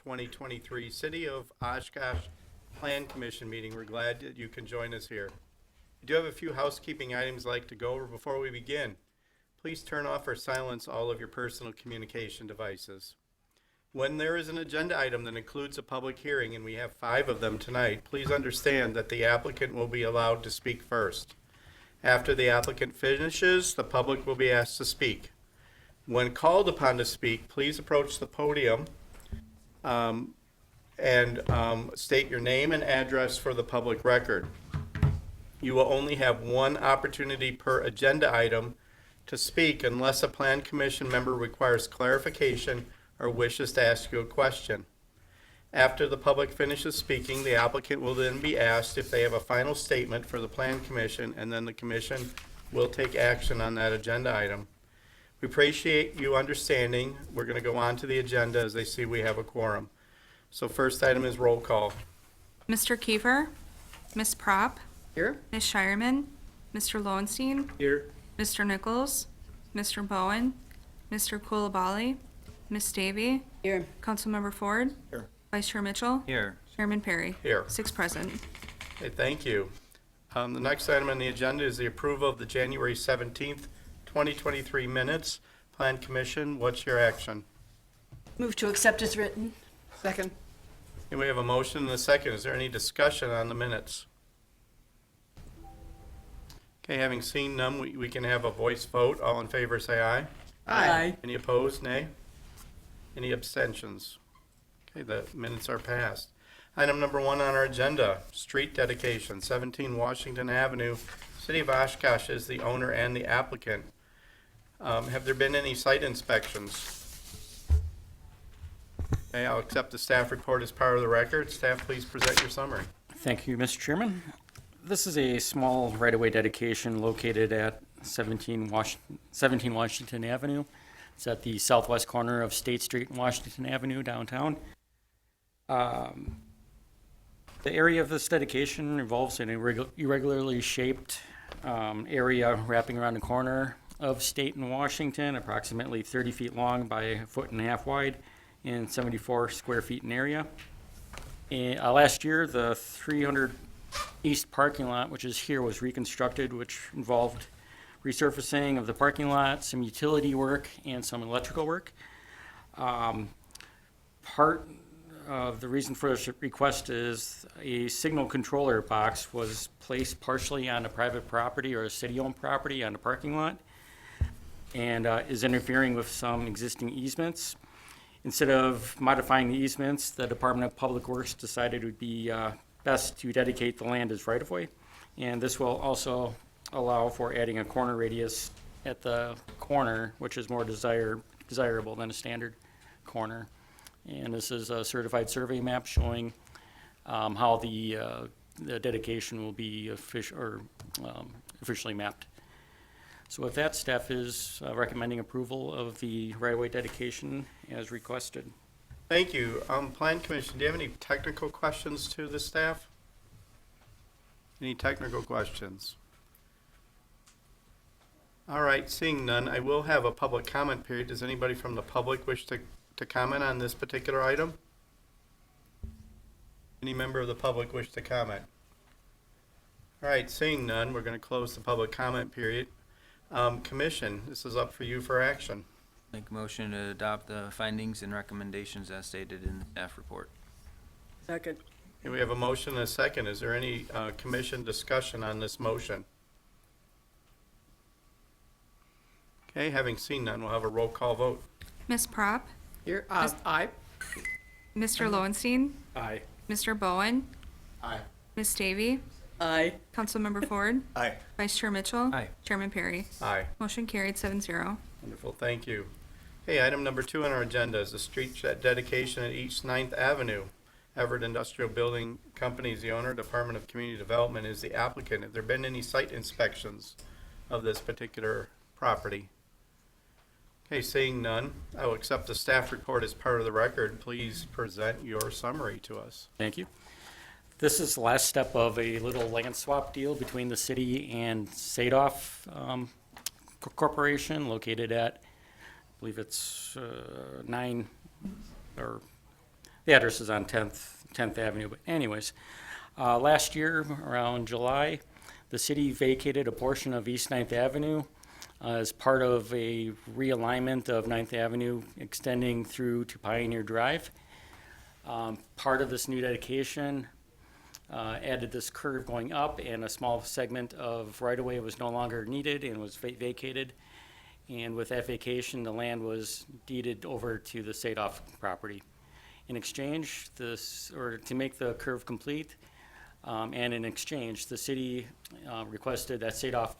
2023 City of Oshkosh Plan Commission meeting. We're glad that you can join us here. We do have a few housekeeping items I'd like to go over before we begin. Please turn off or silence all of your personal communication devices. When there is an agenda item that includes a public hearing, and we have 5 of them tonight, please understand that the applicant will be allowed to speak first. After the applicant finishes, the public will be asked to speak. When called upon to speak, please approach the podium and state your name and address for the public record. You will only have one opportunity per agenda item to speak unless a Plan Commission member requires clarification or wishes to ask you a question. After the public finishes speaking, the applicant will then be asked if they have a final statement for the Plan Commission, and then the Commission will take action on that agenda item. We appreciate you understanding. We're going to go on to the agenda as they see we have a quorum. So first item is roll call. Mr. Kiefer, Ms. Prop, Here. Ms. Shireman, Mr. Lowenstein, Here. Mr. Nichols, Mr. Bowen, Mr. Coulibaly, Ms. Davy, Here. Councilmember Ford, Here. Vice Chair Mitchell, Here. Chairman Perry. Here. 6 present. Okay, thank you. The next item on the agenda is the approval of the January 17th, 2023 minutes. Plan Commission, what's your action? Move to accept as written. Second. And we have a motion and a second. Is there any discussion on the minutes? Okay, having seen none, we can have a voice vote. All in favor, say aye. Aye. Any opposed, nay? Any abstentions? Okay, the minutes are passed. Item number 1 on our agenda, street dedication, 17 Washington Avenue. City of Oshkosh is the owner and the applicant. Have there been any site inspections? Okay, I'll accept the staff report as part of the record. Staff, please present your summary. Thank you, Mr. Chairman. This is a small right-of-way dedication located at 17 Washington Avenue. It's at the southwest corner of State Street and Washington Avenue downtown. The area of this dedication involves an irregularly shaped area wrapping around the corner of State and Washington, approximately 30 feet long by 1.5 feet wide and 74 square feet in area. And, last year, the 300 East parking lot, which is here, was reconstructed, which involved resurfacing of the parking lot, some utility work, and some electrical work. Part of the reason for this request is a signal controller box was placed partially on a private property or a city-owned property on the parking lot, and is interfering with some existing easements. Instead of modifying the easements, the Department of Public Works decided it would be best to dedicate the land as right-of-way. And this will also allow for adding a corner radius at the corner, which is more desirable than a standard corner. And this is a certified survey map showing how the dedication will be officially mapped. So with that, staff is recommending approval of the right-of-way dedication as requested. Thank you. Plan Commission, do you have any technical questions to the staff? Any technical questions? All right, seeing none, I will have a public comment period. Does anybody from the public wish to comment on this particular item? Any member of the public wish to comment? All right, seeing none, we're going to close the public comment period. Commission, this is up for you for action. Make a motion to adopt the findings and recommendations as stated in the staff report. Second. Okay, we have a motion and a second. Is there any commission discussion on this motion? Okay, having seen none, we'll have a roll call vote. Ms. Prop, Here. Aye. Mr. Lowenstein, Aye. Mr. Bowen, Aye. Ms. Davy, Aye. Councilmember Ford, Aye. Vice Chair Mitchell, Aye. Chairman Perry. Aye. Motion carried 7-0. Wonderful, thank you. Okay, item number 2 on our agenda is the street dedication at East 9th Avenue. Everett Industrial Building Company is the owner. Department of Community Development is the applicant. Have there been any site inspections of this particular property? Okay, seeing none, I will accept the staff report as part of the record. Please present your summary to us. Thank you. This is the last step of a little land swap deal between the city and Sadoff Corporation, located at, I believe it's 9 or The address is on 10th Avenue, but anyways. Last year, around July, the city vacated a portion of East 9th Avenue as part of a realignment of 9th Avenue extending through to Pioneer Drive. Part of this new dedication added this curve going up, and a small segment of right-of-way was no longer needed and was vacated. And with that vacation, the land was deeded over to the Sadoff property. In exchange, to make the curve complete, and in exchange, the city requested that Sadoff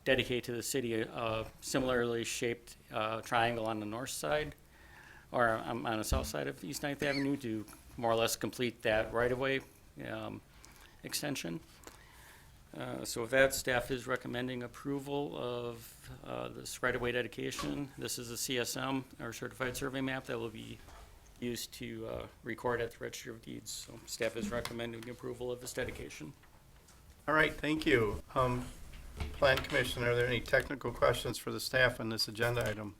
dedicate to the city a similarly shaped triangle on the north side, or on the south side of East 9th Avenue, to more or less complete that right-of-way extension. So with that, staff is recommending approval of this right-of-way dedication. This is a CSM, or certified survey map, that will be used to record at the Registry of Deeds. So staff is recommending approval of this dedication. All right, thank you. Plan Commission, are there any technical questions for the staff on this agenda item?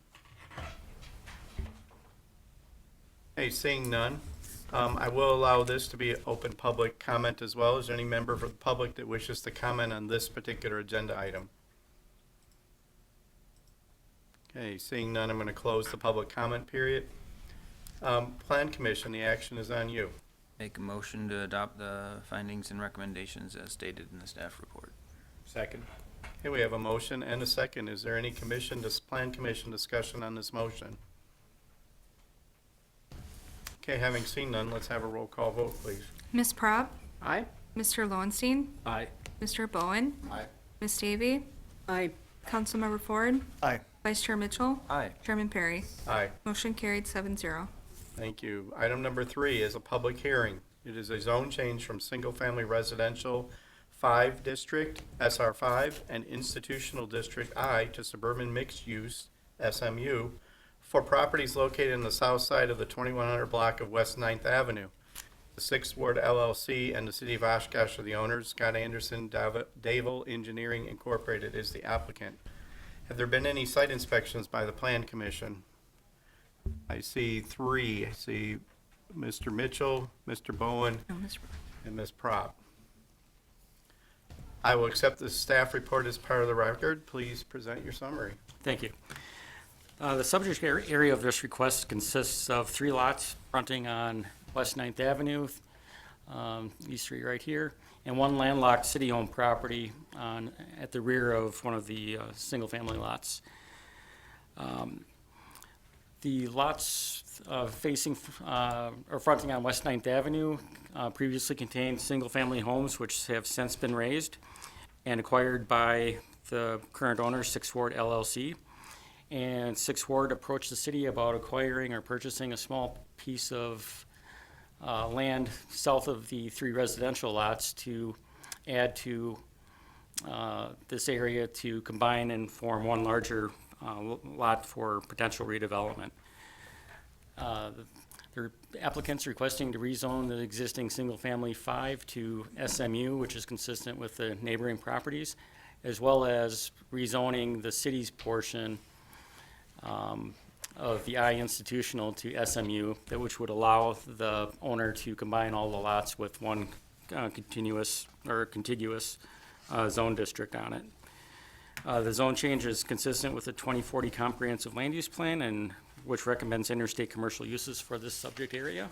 Hey, seeing none, I will allow this to be open public comment as well. Is there any member of the public that wishes to comment on this particular agenda item? Okay, seeing none, I'm going to close the public comment period. Plan Commission, the action is on you. Make a motion to adopt the findings and recommendations as stated in the staff report. Second. Okay, we have a motion and a second. Is there any Plan Commission discussion on this motion? Okay, having seen none, let's have a roll call vote, please. Ms. Prop, Aye. Mr. Lowenstein, Aye. Mr. Bowen, Aye. Ms. Davy, Aye. Councilmember Ford, Aye. Vice Chair Mitchell, Aye. Chairman Perry. Aye. Motion carried 7-0. Thank you. Item number 3 is a public hearing. It is a zone change from single-family residential 5 district, SR5, and institutional district I to suburban mixed use, SMU, for properties located in the south side of the 2100 block of West 9th Avenue. The 6th Ward LLC and the City of Oshkosh are the owners. Scott Anderson, Dable Engineering Incorporated is the applicant. Have there been any site inspections by the Plan Commission? I see 3. I see Mr. Mitchell, Mr. Bowen, No, Ms. Prop. and Ms. Prop. I will accept the staff report as part of the record. Please present your summary. Thank you. The subject area of this request consists of 3 lots fronting on West 9th Avenue, these 3 right here, and 1 landlocked city-owned property at the rear of one of the single-family lots. The lots facing or fronting on West 9th Avenue previously contained single-family homes which have since been raised and acquired by the current owner, 6th Ward LLC. And 6th Ward approached the city about acquiring or purchasing a small piece of land south of the 3 residential lots to add to this area to combine and form 1 larger lot for potential redevelopment. The applicant's requesting to rezone the existing single-family 5 to SMU, which is consistent with the neighboring properties, as well as rezoning the city's portion of the I institutional to SMU, which would allow the owner to combine all the lots with 1 contiguous zone district on it. The zone change is consistent with the 2040 Comprehensive Land Use Plan, and which recommends interstate commercial uses for this subject area.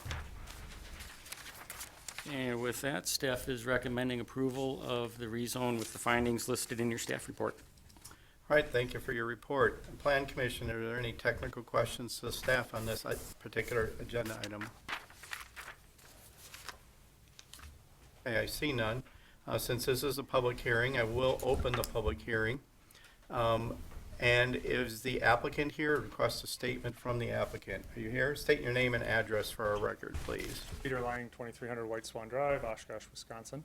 And with that, staff is recommending approval of the rezone with the findings listed in your staff report. All right, thank you for your report. Plan Commission, are there any technical questions to the staff on this particular agenda item? Okay, I see none. Since this is a public hearing, I will open the public hearing. And is the applicant here? Request a statement from the applicant. Are you here? State your name and address for our record, please. Peter Lang, 2300 White Swan Drive, Oshkosh, Wisconsin.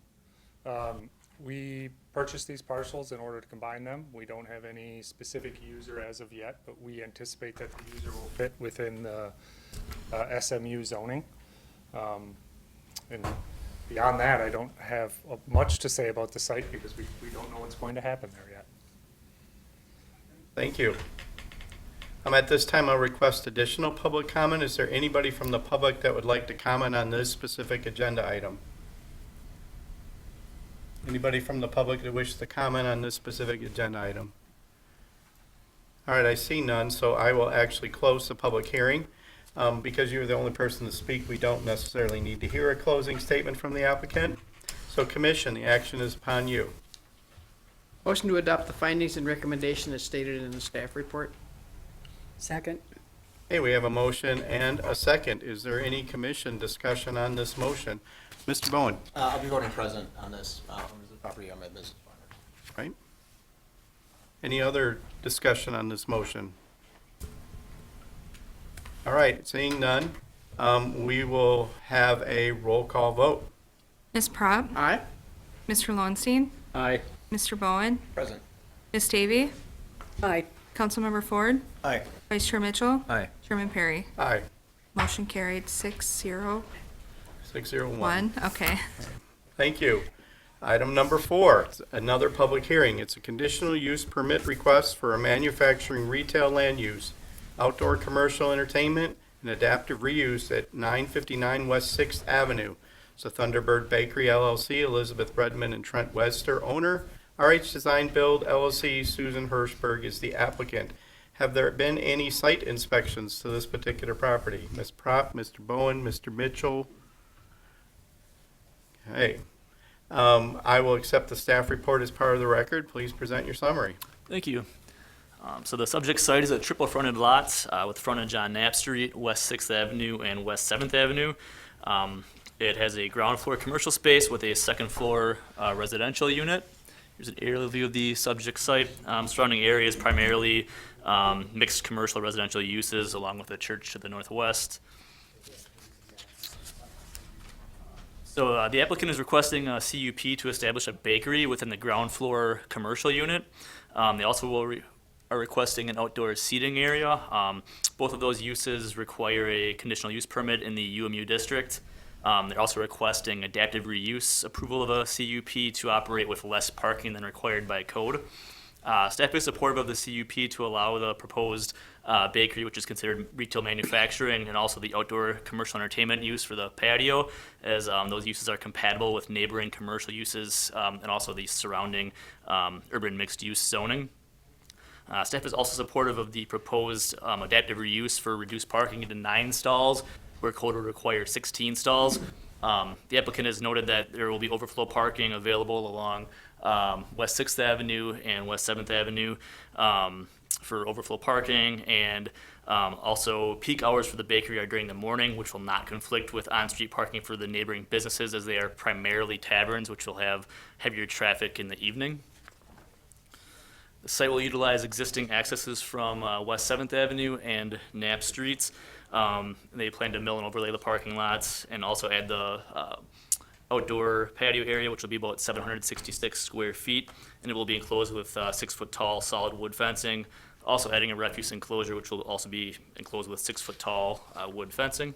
We purchased these parcels in order to combine them. We don't have any specific user as of yet, but we anticipate that the user will fit within the SMU zoning. And beyond that, I don't have much to say about the site because we don't know what's going to happen there yet. Thank you. At this time, I'll request additional public comment. Is there anybody from the public that would like to comment on this specific agenda item? Anybody from the public that wishes to comment on this specific agenda item? All right, I see none, so I will actually close the public hearing. Because you're the only person to speak, we don't necessarily need to hear a closing statement from the applicant. So commission, the action is upon you. Motion to adopt the findings and recommendation as stated in the staff report. Second. Hey, we have a motion and a second. Is there any commission discussion on this motion? Mr. Bowen, I'll be voting present on this, the property on my business partner. right? Any other discussion on this motion? All right, seeing none, we will have a roll call vote. Ms. Prop, Aye. Mr. Lowenstein, Aye. Mr. Bowen, Present. Ms. Davy, Aye. Councilmember Ford, Aye. Vice Chair Mitchell, Aye. Chairman Perry. Aye, Motion carried 6-0-1. 601. Okay. Thank you. Item number 4, it's another public hearing. It's a conditional use permit request for a manufacturing retail land use, outdoor commercial entertainment, and adaptive reuse at 959 West 6th Avenue. So Thunderbird Bakery LLC, Elizabeth Redmond and Trent Wester, owner. RH Design Build LLC, Susan Hirschberg is the applicant. Have there been any site inspections to this particular property? Ms. Prop, Mr. Bowen, Mr. Mitchell? Okay. I will accept the staff report as part of the record. Please present your summary. Thank you. So the subject site is a triple fronted lot with frontage on Knapp Street, West 6th Avenue, and West 7th Avenue. It has a ground floor commercial space with a second floor residential unit. Here's an aerial view of the subject site. Surrounding area is primarily mixed commercial residential uses along with a church to the northwest. So the applicant is requesting a CUP to establish a bakery within the ground floor commercial unit. They also are requesting an outdoor seating area. Both of those uses require a conditional use permit in the UMU district. They're also requesting adaptive reuse approval of a CUP to operate with less parking than required by code. Staff is supportive of the CUP to allow the proposed bakery, which is considered retail manufacturing, and also the outdoor commercial entertainment use for the patio, as those uses are compatible with neighboring commercial uses and also the surrounding urban mixed-use zoning. Staff is also supportive of the proposed adaptive reuse for reduced parking into 9 stalls, where code would require 16 stalls. The applicant has noted that there will be overflow parking available along West 6th Avenue and West 7th Avenue for overflow parking, and also peak hours for the bakery are during the morning, which will not conflict with on-street parking for the neighboring businesses, as they are primarily taverns, which will have heavier traffic in the evening. The site will utilize existing accesses from West 7th Avenue and Knapp Streets. They plan to mill and overlay the parking lots and also add the outdoor patio area, which will be about 766 square feet, and it will be enclosed with 6-foot tall solid wood fencing. Also adding a refuse enclosure, which will also be enclosed with 6-foot tall wood fencing.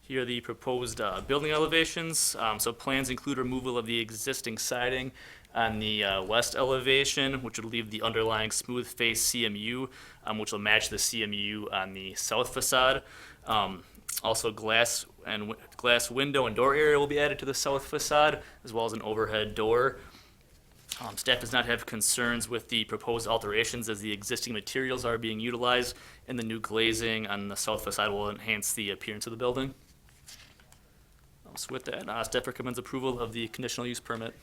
Here are the proposed building elevations. So plans include removal of the existing siding on the west elevation, which would leave the underlying smooth face CMU, which will match the CMU on the south facade. Also glass window and door area will be added to the south facade, as well as an overhead door. Staff does not have concerns with the proposed alterations, as the existing materials are being utilized, and the new glazing on the south facade will enhance the appearance of the building. So with that, staff recommends approval of the conditional use permit.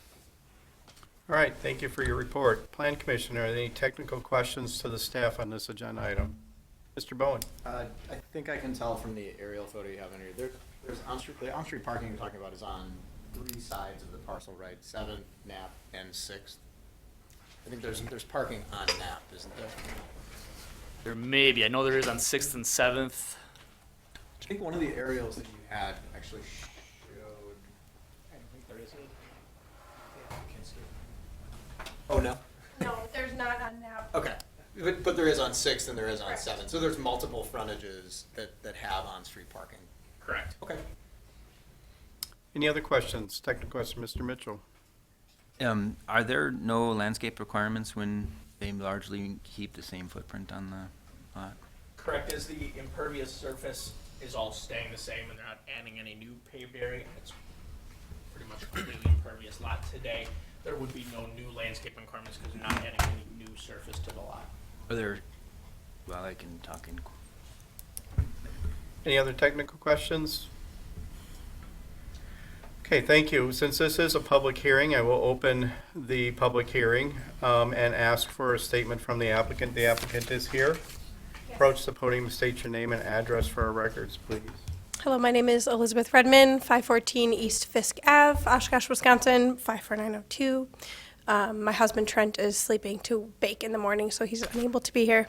All right, thank you for your report. Plan Commissioner, are there any technical questions to the staff on this agenda item? Mr. Bowen? I think I can tell from the aerial photo you have in here, there's the on-street parking you're talking about is on 3 sides of the parcel, right? 7th, Knapp, and 6th. I think there's parking on Knapp, isn't there? There may be. I know there is on 6th and 7th. I think one of the aerials that you had actually showed, I don't think there is Oh, no? No, there's not on that. Okay. But there is on 6th and there is on 7th. So there's multiple frontages that have on-street parking. Correct. Okay. Any other questions? Technical question, Mr. Mitchell? Are there no landscape requirements when they largely keep the same footprint on lot? Correct, as the impervious surface is all staying the same and they're not adding any new paved area, it's pretty much a completely impervious lot today. There would be no new landscaping requirements because they're not adding any new surface to the lot. Are there, well, I can talk in. Any other technical questions? Okay, thank you. Since this is a public hearing, I will open the public hearing and ask for a statement from the applicant. The applicant is here. Approach the podium, state your name and address for our records, please. Hello, my name is Elizabeth Redman, 514 East Fisk Ave, Oshkosh, Wisconsin, 54902. My husband Trent is sleeping to bake in the morning, so he's unable to be here.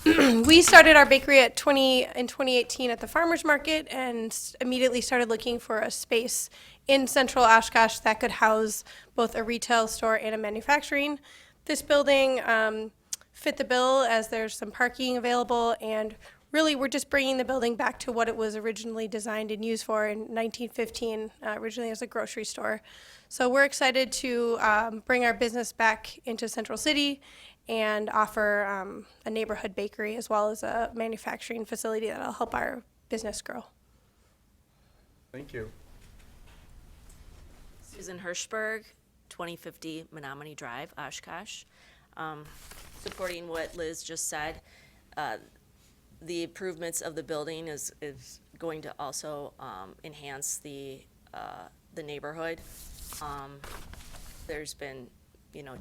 We started our bakery in 2018 at the farmer's market and immediately started looking for a space in central Oshkosh that could house both a retail store and a manufacturing. This building fit the bill as there's some parking available, and really we're just bringing the building back to what it was originally designed and used for in 1915, originally as a grocery store. So we're excited to bring our business back into Central City and offer a neighborhood bakery as well as a manufacturing facility that'll help our business grow. Thank you. Susan Hirschberg, 2050 Menominee Drive, Oshkosh. Supporting what Liz just said, the improvements of the building is going to also enhance the neighborhood. There's been,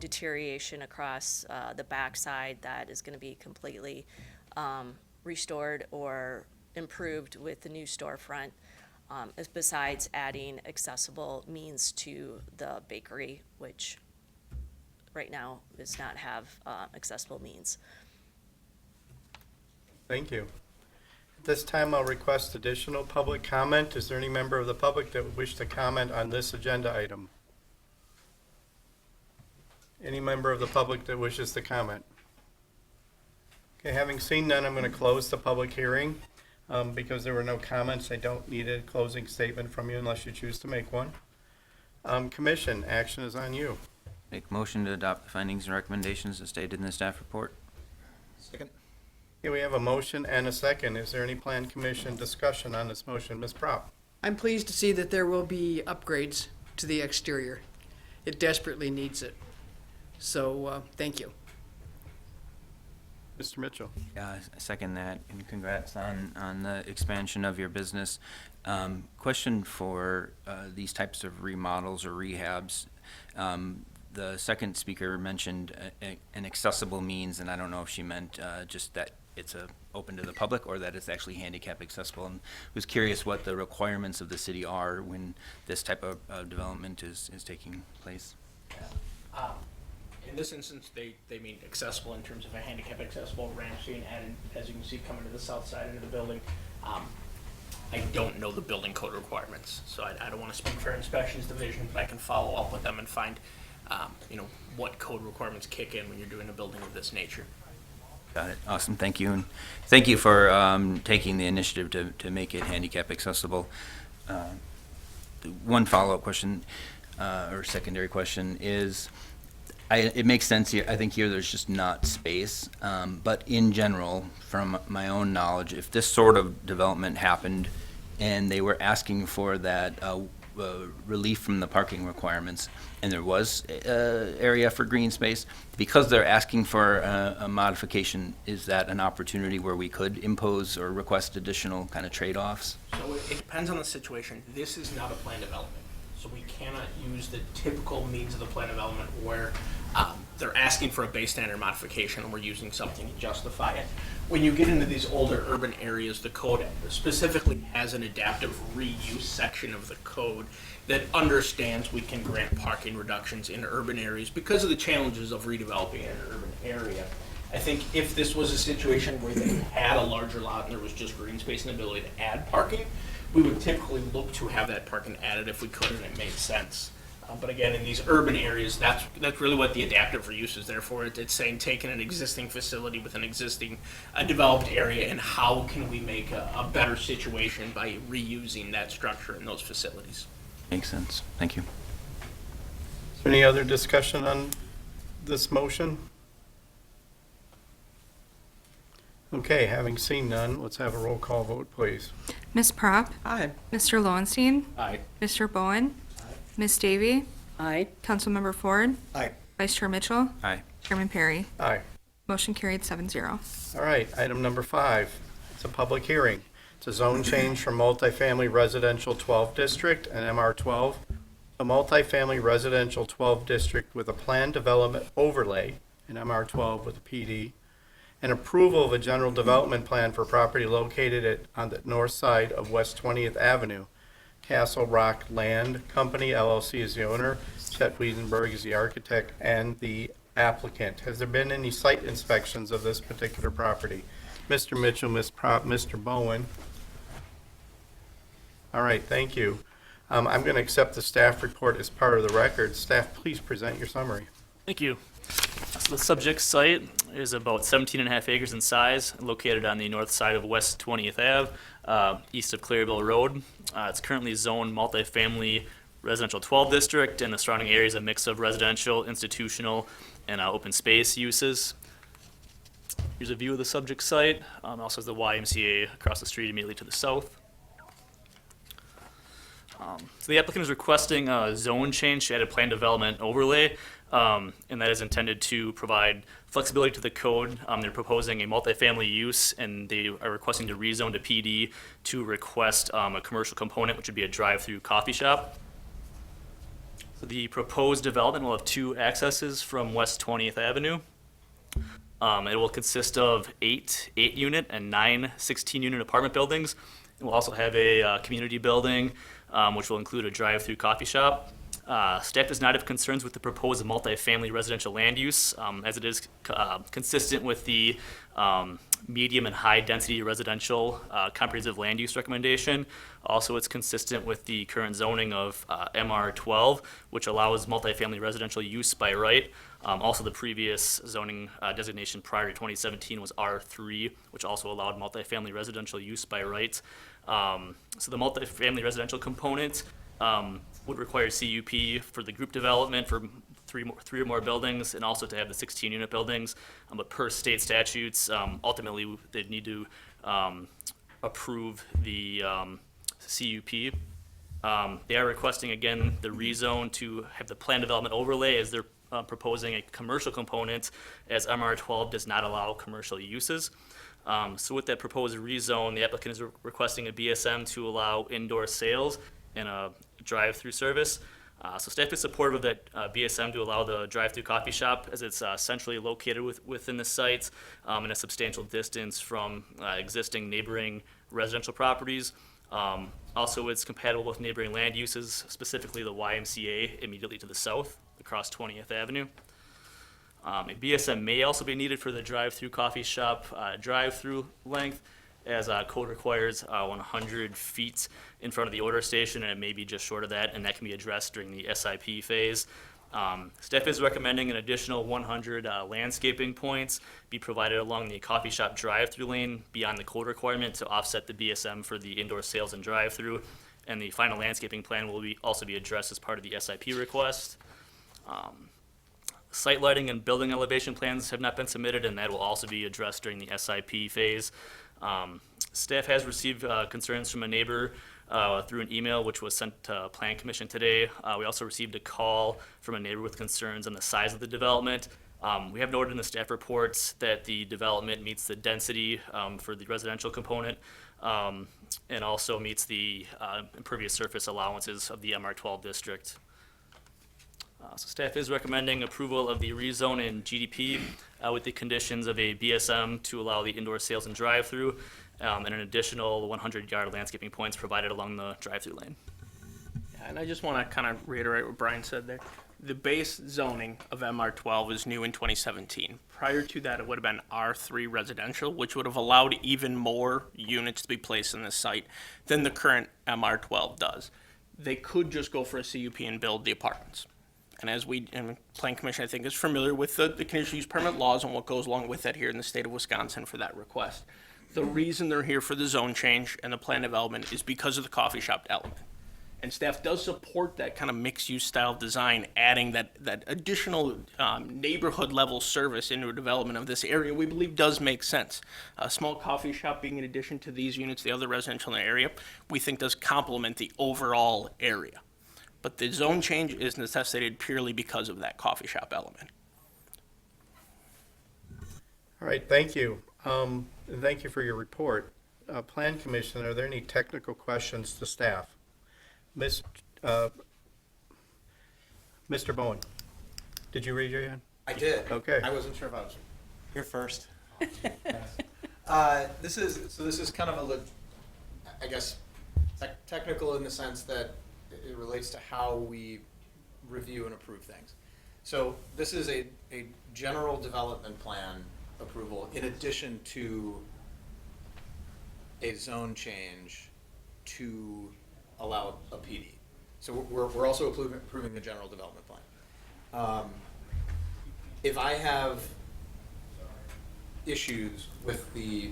deterioration across the backside that is going to be completely restored or improved with the new storefront. Besides adding accessible means to the bakery, which right now does not have accessible means. Thank you. At this time, I'll request additional public comment. Is there any member of the public that would wish to comment on this agenda item? Any member of the public that wishes to comment? Okay, having seen none, I'm going to close the public hearing. Because there were no comments, I don't need a closing statement from you unless you choose to make one. Commission, action is on you. Make motion to adopt the findings and recommendations as stated in the staff report. Second. Okay, we have a motion and a second. Is there any planned commission discussion on this motion? Ms. Prop? I'm pleased to see that there will be upgrades to the exterior. It desperately needs it. So, thank you. Mr. Mitchell? Yeah, I second that, and congrats on the expansion of your business. Question for these types of remodels or rehabs. The second speaker mentioned an accessible means, and I don't know if she meant just that it's open to the public or that it's actually handicap accessible. And was curious what the requirements of the city are when this type of development is taking place. In this instance, they mean accessible in terms of a handicap accessible ramp being added, as you can see, coming to the south side of the building. I don't know the building code requirements, so I don't want to speak for inspections division, but I can follow up with them and find, what code requirements kick in when you're doing a building of this nature. Got it. Awesome. Thank you. And thank you for taking the initiative to make it handicap accessible. One follow-up question or secondary question is, it makes sense here. I think here there's just not space. But in general, from my own knowledge, if this sort of development happened and they were asking for that relief from the parking requirements and there was area for green space, because they're asking for a modification, is that an opportunity where we could impose or request additional kind of trade-offs? So it depends on the situation. This is not a planned development. So we cannot use the typical means of the plan development where they're asking for a base standard modification and we're using something to justify it. When you get into these older urban areas, the code specifically has an adaptive reuse section of the code that understands we can grant parking reductions in urban areas because of the challenges of redeveloping an urban area. I think if this was a situation where they had a larger lot and there was just green space and the ability to add parking, we would typically look to have that parking added if we could and it made sense. But again, in these urban areas, that's really what the adaptive reuse is there for. It's saying taking an existing facility with an existing developed area and how can we make a better situation by reusing that structure in those facilities. Makes sense. Thank you. Is there any other discussion on this motion? Okay, having seen none, let's have a roll call vote, please. Ms. Prop, Aye. Mr. Lowenstein, Aye. Mr. Bowen, Ms. Davy, Aye. Councilmember Ford, Aye. Vice Chair Mitchell, Aye. Chairman Perry. Aye. Motion carried 7-0. All right, item number 5, it's a public hearing. It's a zone change from multifamily residential 12 district and MR 12, a multifamily residential 12 district with a planned development overlay, and MR 12 with a PD, and approval of a general development plan for property located on the north side of West 20th Avenue. Castle Rock Land Company LLC is the owner, Chet Wiedenberg is the architect and the applicant. Has there been any site inspections of this particular property? Mr. Mitchell, Ms. Prop, Mr. Bowen. All right, thank you. I'm going to accept the staff report as part of the record. Staff, please present your summary. Thank you. So the subject site is about 17.5 acres in size, located on the north side of West 20th Ave, east of Clareville Road. It's currently zoned multifamily residential 12 district, and the surrounding area is a mix of residential, institutional, and open space uses. Here's a view of the subject site. Also has the YMCA across the street immediately to the south. So the applicant is requesting a zone change to add a plan development overlay, and that is intended to provide flexibility to the code. They're proposing a multifamily use, and they are requesting to rezone to PD to request a commercial component, which would be a drive-through coffee shop. So the proposed development will have 2 accesses from West 20th Avenue. It will consist of 8 8-unit and 9 16-unit apartment buildings. It will also have a community building, which will include a drive-through coffee shop. Staff does not have concerns with the proposed multifamily residential land use, as it is consistent with the medium and high-density residential comprehensive land use recommendation. Also, it's consistent with the current zoning of MR 12, which allows multifamily residential use by right. Also, the previous zoning designation prior to 2017 was R3, which also allowed multifamily residential use by right. So the multifamily residential component would require CUP for the group development for three or more buildings, and also to have the 16-unit buildings. But per state statutes, ultimately they'd need to approve the CUP. They are requesting, again, the rezone to have the plan development overlay, as they're proposing a commercial component, as MR 12 does not allow commercial uses. So with that proposed rezone, the applicant is requesting a BSM to allow indoor sales and a drive-through service. So staff is supportive of that BSM to allow the drive-through coffee shop, as it's centrally located within the site and a substantial distance from existing neighboring residential properties. Also, it's compatible with neighboring land uses, specifically the YMCA immediately to the south across 20th Avenue. A BSM may also be needed for the drive-through coffee shop drive-through length, as code requires 100 feet in front of the order station, and it may be just short of that, and that can be addressed during the SIP phase. Staff is recommending an additional 100 landscaping points be provided along the coffee shop drive-through lane beyond the code requirement to offset the BSM for the indoor sales and drive-through, and the final landscaping plan will also be addressed as part of the SIP request. Site lighting and building elevation plans have not been submitted, and that will also be addressed during the SIP phase. Staff has received concerns from a neighbor through an email, which was sent to Plan Commission today. We also received a call from a neighbor with concerns on the size of the development. We have noted in the staff reports that the development meets the density for the residential component, and also meets the impervious surface allowances of the MR 12 district. So staff is recommending approval of the rezone in GDP with the conditions of a BSM to allow the indoor sales and drive-through, and an additional 100-yard landscaping points provided along the drive-through lane. And I just want to kind of reiterate what Brian said there. The base zoning of MR 12 is new in 2017. Prior to that, it would have been R3 residential, which would have allowed even more units to be placed in this site than the current MR 12 does. They could just go for a CUP and build the apartments. And as and Plan Commission, I think, is familiar with the conditional use permit laws and what goes along with that here in the state of Wisconsin for that request. The reason they're here for the zone change and the plan development is because of the coffee shop element. And staff does support that kind of mixed-use style design, adding that additional neighborhood level service into a development of this area, we believe does make sense. A small coffee shop being in addition to these units, the other residential in the area, we think does complement the overall area. But the zone change is necessitated purely because of that coffee shop element. All right, thank you. And thank you for your report. Plan Commission, are there any technical questions to staff? Mr. Bowen, did you raise your hand? I did. Okay. I wasn't sure if I was. You're first. This is kind of I guess, technical in the sense that it relates to how we review and approve things. So this is a general development plan approval in addition to a zone change to allow a PD. So we're also approving the general development plan. If I have issues with the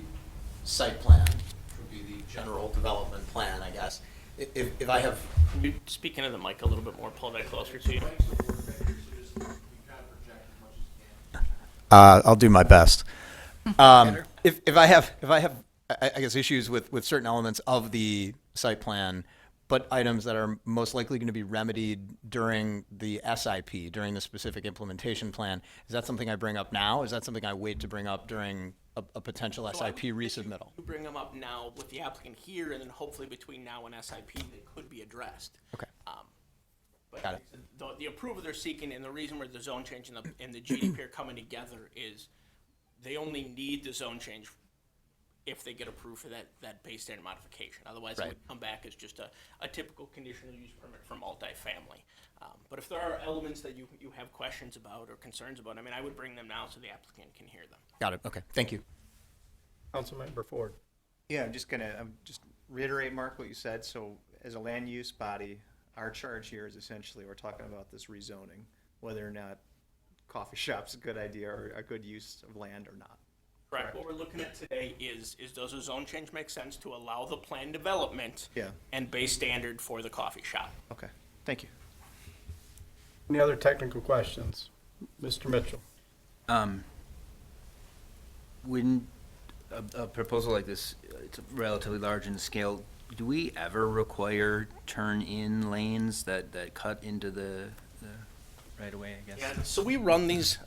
site plan, which would be the general development plan, I guess, if I have. Can you speak into the mic a little bit more, pull that closer to you? I'll do my best. If I have, I guess, issues with certain elements of the site plan, but items that are most likely going to be remedied during the SIP, during the specific implementation plan, is that something I bring up now? Is that something I wait to bring up during a potential SIP resubmittal? You bring them up now with the applicant here, and then hopefully between now and SIP, they could be addressed. Okay. But Got it. the approval they're seeking, and the reason where the zone change and the GDP are coming together is they only need the zone change if they get approved for that base standard modification. Otherwise, it would come back as just a typical conditional use permit for multifamily. But if there are elements that you have questions about or concerns about, I mean, I would bring them now so the applicant can hear them. Got it. Okay. Thank you. Councilmember Ford. Yeah, I'm just reiterate, Mark, what you said. So as a land use body, our charge here is essentially, we're talking about this rezoning, whether or not coffee shop's a good idea or a good use of land or not. Correct. What we're looking at today is does a zone change make sense to allow the planned development and base standard for the coffee shop? Okay, thank you. Any other technical questions? Mr. Mitchell. When a proposal like this, it's relatively large in scale, do we ever require turn-in lanes that cut into the right-of-way, I guess? Yeah, so we run these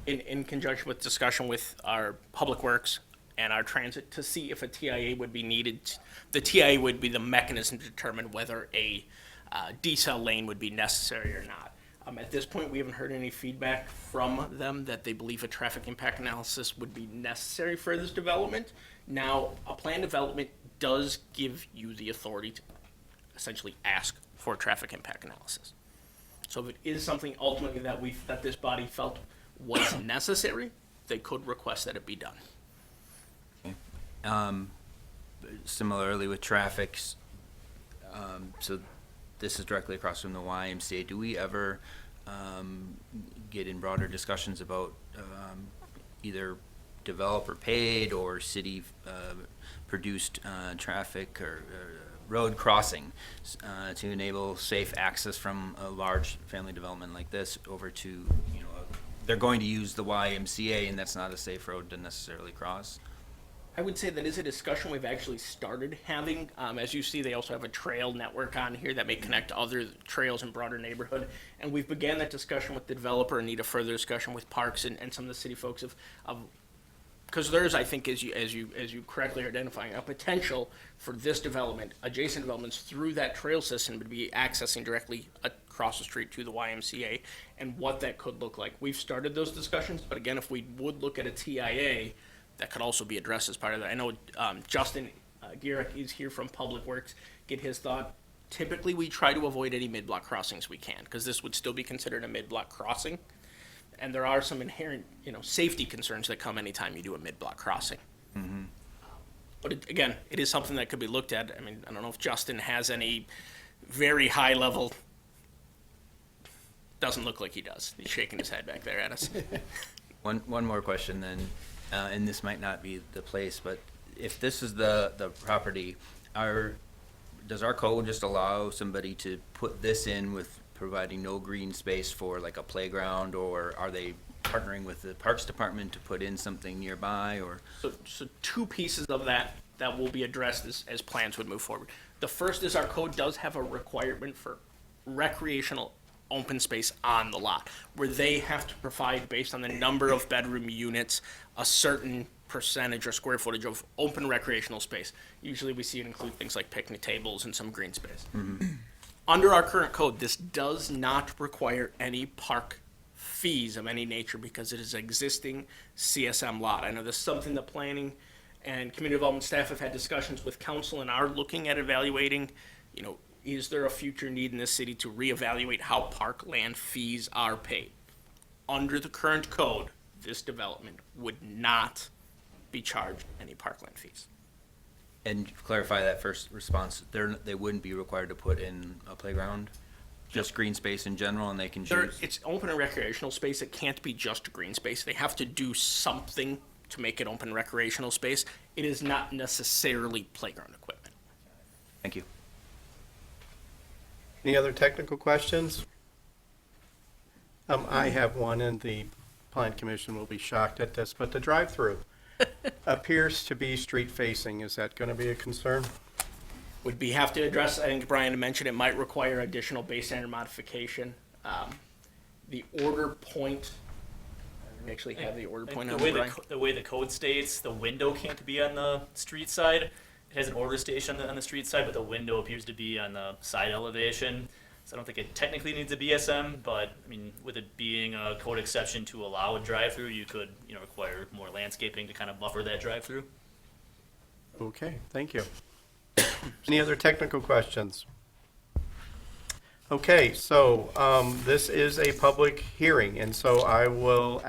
in conjunction with discussion with our Public Works and our transit to see if a TIA would be needed. The TIA would be the mechanism to determine whether a decel lane would be necessary or not. At this point, we haven't heard any feedback from them that they believe a traffic impact analysis would be necessary for this development. Now, a plan development does give you the authority to essentially ask for a traffic impact analysis. So if it is something ultimately that this body felt was necessary, they could request that it be done. Similarly with traffic, so this is directly across from the YMCA. Do we ever get in broader discussions about either developer paid or city produced traffic or road crossing to enable safe access from a large family development like this over to, they're going to use the YMCA and that's not a safe road to necessarily cross? I would say that is a discussion we've actually started having. As you see, they also have a trail network on here that may connect to other trails in broader neighborhood. And we've began that discussion with the developer and need a further discussion with Parks and some of the city folks because there is, I think, as you correctly are identifying, a potential for this development, adjacent developments through that trail system to be accessing directly across the street to the YMCA and what that could look like. We've started those discussions, but again, if we would look at a TIA, that could also be addressed as part of that. I know Justin Gierek is here from Public Works, get his thought. Typically, we try to avoid any mid-block crossings we can, because this would still be considered a mid-block crossing. And there are some inherent, safety concerns that come anytime you do a mid-block crossing. Mm-hmm. But again, it is something that could be looked at. I mean, I don't know if Justin has any very high level. Doesn't look like he does. He's shaking his head back there at us. One more question then, and this might not be the place, but if this is the property, does our code just allow somebody to put this in with providing no green space for like a playground, or are they partnering with the Parks Department to put in something nearby, or? So two pieces of that will be addressed as plans would move forward. The first is our code does have a requirement for recreational open space on the lot, where they have to provide, based on the number of bedroom units, a certain percentage or square footage of open recreational space. Usually we see it include things like picnic tables and some green space. Under our current code, this does not require any park fees of any nature because it is existing CSM lot. I know this is something that planning and community development staff have had discussions with council and are looking at evaluating, is there a future need in this city to reevaluate how parkland fees are paid? Under the current code, this development would not be charged any parkland fees. And clarify that first response, they wouldn't be required to put in a playground? Just green space in general, and they can choose? It's open and recreational space. It can't be just green space. They have to do something to make it open recreational space. It is not necessarily playground equipment. Thank you. Any other technical questions? I have one, and the Plan Commission will be shocked at this, but the drive-through appears to be street-facing. Is that going to be a concern? Would be have to address, I think Brian mentioned, it might require additional base standard modification. The order point, we actually have the order point on Brian. The way the code states, the window can't be on the street side. It has an order station on the street side, but the window appears to be on the side elevation. So I don't think it technically needs a BSM, but I mean, with it being a code exception to allow a drive-through, you could, require more landscaping to kind of buffer that drive-through. Okay, thank you. Any other technical questions? Okay, so this is a public hearing, and so I will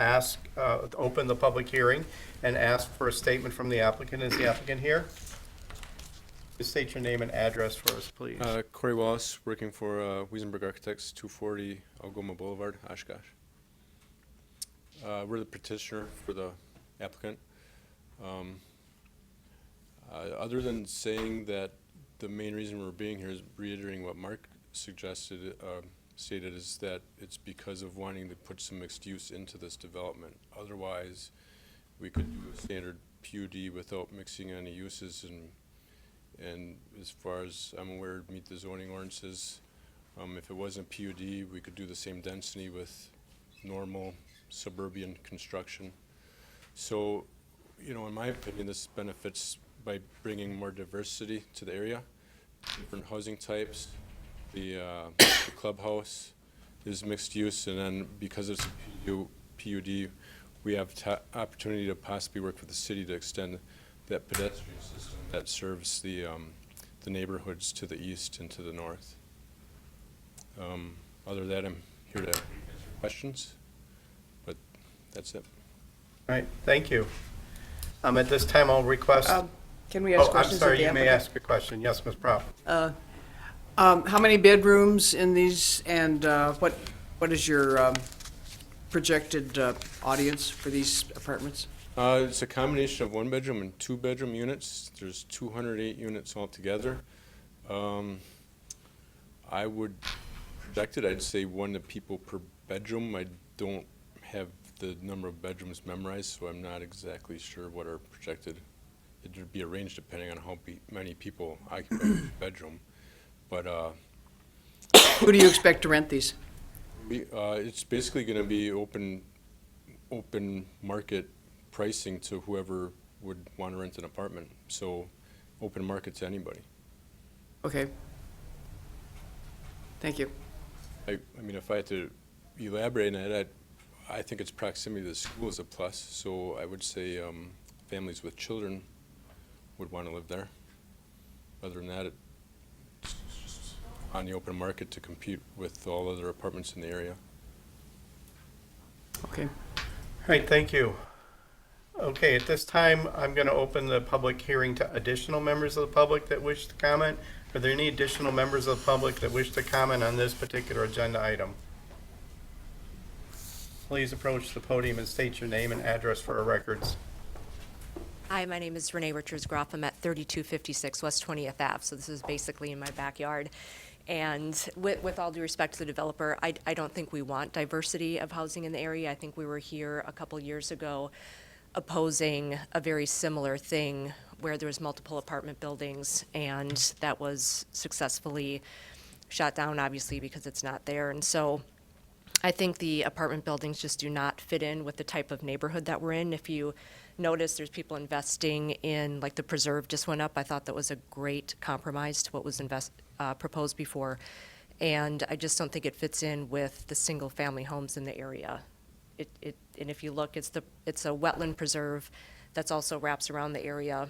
open the public hearing and ask for a statement from the applicant. Is the applicant here? Just state your name and address for us, please. Corey Wallace, working for Wiesenberg Architects, 240 Algoma Boulevard, Oshkosh. We're the petitioner for the applicant. Other than saying that the main reason we're being here is reiterating what Mark stated is that it's because of wanting to put some mixed use into this development. Otherwise, we could do a standard PUD without mixing any uses, and as far as I'm aware, meet the zoning ordinances. If it wasn't PUD, we could do the same density with normal suburban construction. So, in my opinion, this benefits by bringing more diversity to the area, different housing types. The clubhouse is mixed use, and then because it's a PUD, we have opportunity to possibly work with the city to extend that pedestrian system that serves the neighborhoods to the east and to the north. Other than that, I'm here to answer questions, but that's it. All right, thank you. At this time, I'll request. Can we ask I'm questions of sorry, the you may applicant? ask a question. Yes, Ms. Propp. How many bedrooms in these, and what is your projected audience for these apartments? It's a combination of 1-bedroom and 2-bedroom units. There's 208 units altogether. I would project it, I'd say 1 people per bedroom. I don't have the number of bedrooms memorized, so I'm not exactly sure what are projected. It would be a range depending on how many people occupy each bedroom. But Who do you expect to rent these? it's basically going to be open market pricing to whoever would want to rent an apartment. So open market to anybody. Okay. Thank you. I mean, if I had to elaborate on it, I think its proximity to the school is a plus. So I would say families with children would want to live there. Other than that, it's just on the open market to compete with all other apartments in the area. Okay. All right, thank you. Okay, at this time, I'm going to open the public hearing to additional members of the public that wish to comment. Are there any additional members of the public that wish to comment on this particular agenda item? Please approach the podium and state your name and address for our records. Hi, my name is Renee Richards-Groff. I'm at 3256 West 20th Ave, so this is basically in my backyard. And with all due respect to the developer, I don't think we want diversity of housing in the area. I think we were here a couple years ago opposing a very similar thing where there was multiple apartment buildings, and that was successfully shot down, obviously, because it's not there. And so I think the apartment buildings just do not fit in with the type of neighborhood that we're in. If you notice, there's people investing in, like, the preserve just went up. I thought that was a great compromise to what was proposed before. And I just don't think it fits in with the single-family homes in the area. And if you look, it's a wetland preserve that's also wraps around the area.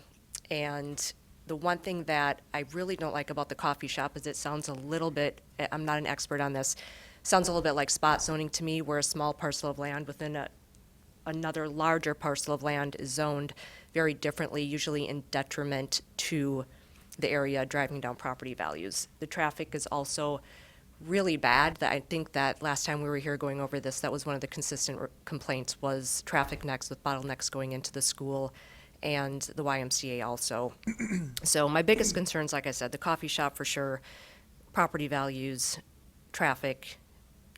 And the one thing that I really don't like about the coffee shop is it sounds a little bit, I'm not an expert on this, sounds a little bit like spot zoning to me, where a small parcel of land within another larger parcel of land is zoned very differently, usually in detriment to the area, driving down property values. The traffic is also really bad. I think that last time we were here going over this, that was one of the consistent complaints, was traffic next with bottlenecks going into the school and the YMCA also. So my biggest concerns, like I said, the coffee shop for sure, property values, traffic,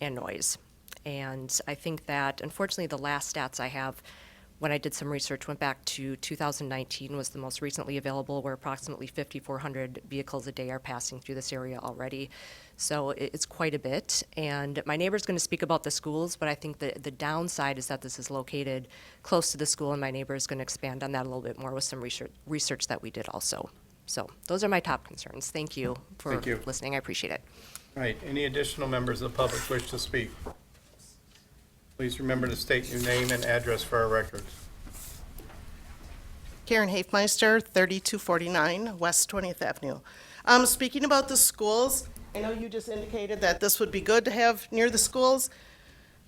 and noise. And I think that, unfortunately, the last stats I have when I did some research went back to 2019 was the most recently available, where approximately 5,400 vehicles a day are passing through this area already. So it's quite a bit. And my neighbor's going to speak about the schools, but I think the downside is that this is located close to the school, and my neighbor is going to expand on that a little bit more with some research that we did also. So those are my top concerns. Thank you for listening. I appreciate it. All right, any additional members of the public wish to speak? Please remember to state your name and address for our records. Karen Hafmeister, 3249 West 20th Avenue. Speaking about the schools, I know you just indicated that this would be good to have near the schools.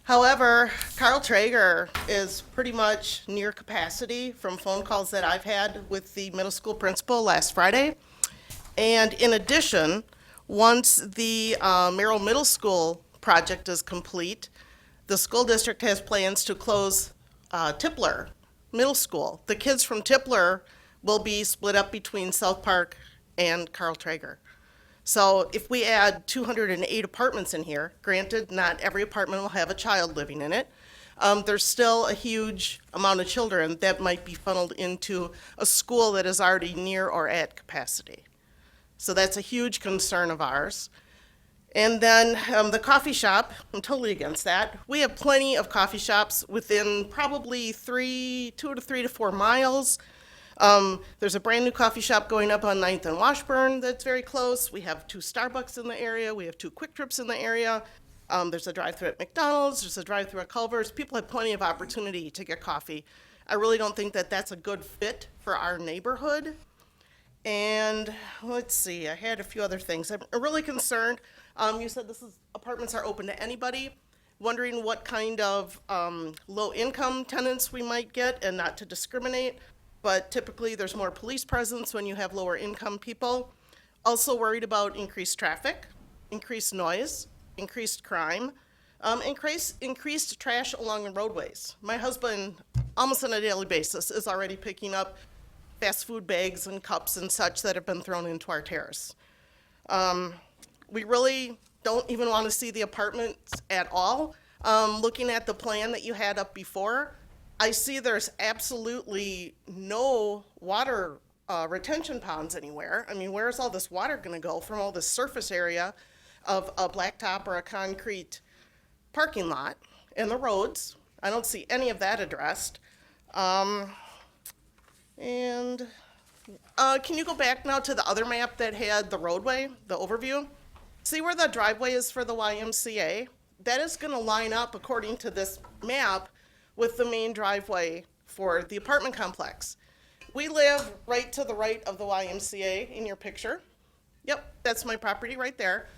However, Carl Traeger is pretty much near capacity from phone calls that I've had with the middle school principal last Friday. And in addition, once the Merrill Middle School project is complete, the school district has plans to close Tipler Middle School. The kids from Tipler will be split up between South Park and Carl Traeger. So if we add 208 apartments in here, granted, not every apartment will have a child living in it, there's still a huge amount of children that might be funneled into a school that is already near or at capacity. So that's a huge concern of ours. And then the coffee shop, I'm totally against that. We have plenty of coffee shops within probably 2 to 3 to 4 miles. There's a brand new coffee shop going up on 9th and Washburn that's very close. We have 2 Starbucks in the area. We have 2 Quick Trips in the area. There's a drive-through at McDonald's. There's a drive-through at Culver's. People have plenty of opportunity to get coffee. I really don't think that that's a good fit for our neighborhood. And let's see, I had a few other things. I'm really concerned. You said apartments are open to anybody. Wondering what kind of low-income tenants we might get, and not to discriminate, but typically there's more police presence when you have lower-income people. Also worried about increased traffic, increased noise, increased crime, increased trash along the roadways. My husband, almost on a daily basis, is already picking up fast food bags and cups and such that have been thrown into our terrace. We really don't even want to see the apartments at all. Looking at the plan that you had up before, I see there's absolutely no water retention ponds anywhere. I mean, where's all this water going to go from all this surface area of a blacktop or a concrete parking lot and the roads? I don't see any of that addressed. And can you go back now to the other map that had the roadway, the overview? See where the driveway is for the YMCA? That is going to line up, according to this map, with the main driveway for the apartment complex. We live right to the right of the YMCA in your picture. Yep, that's my property right there.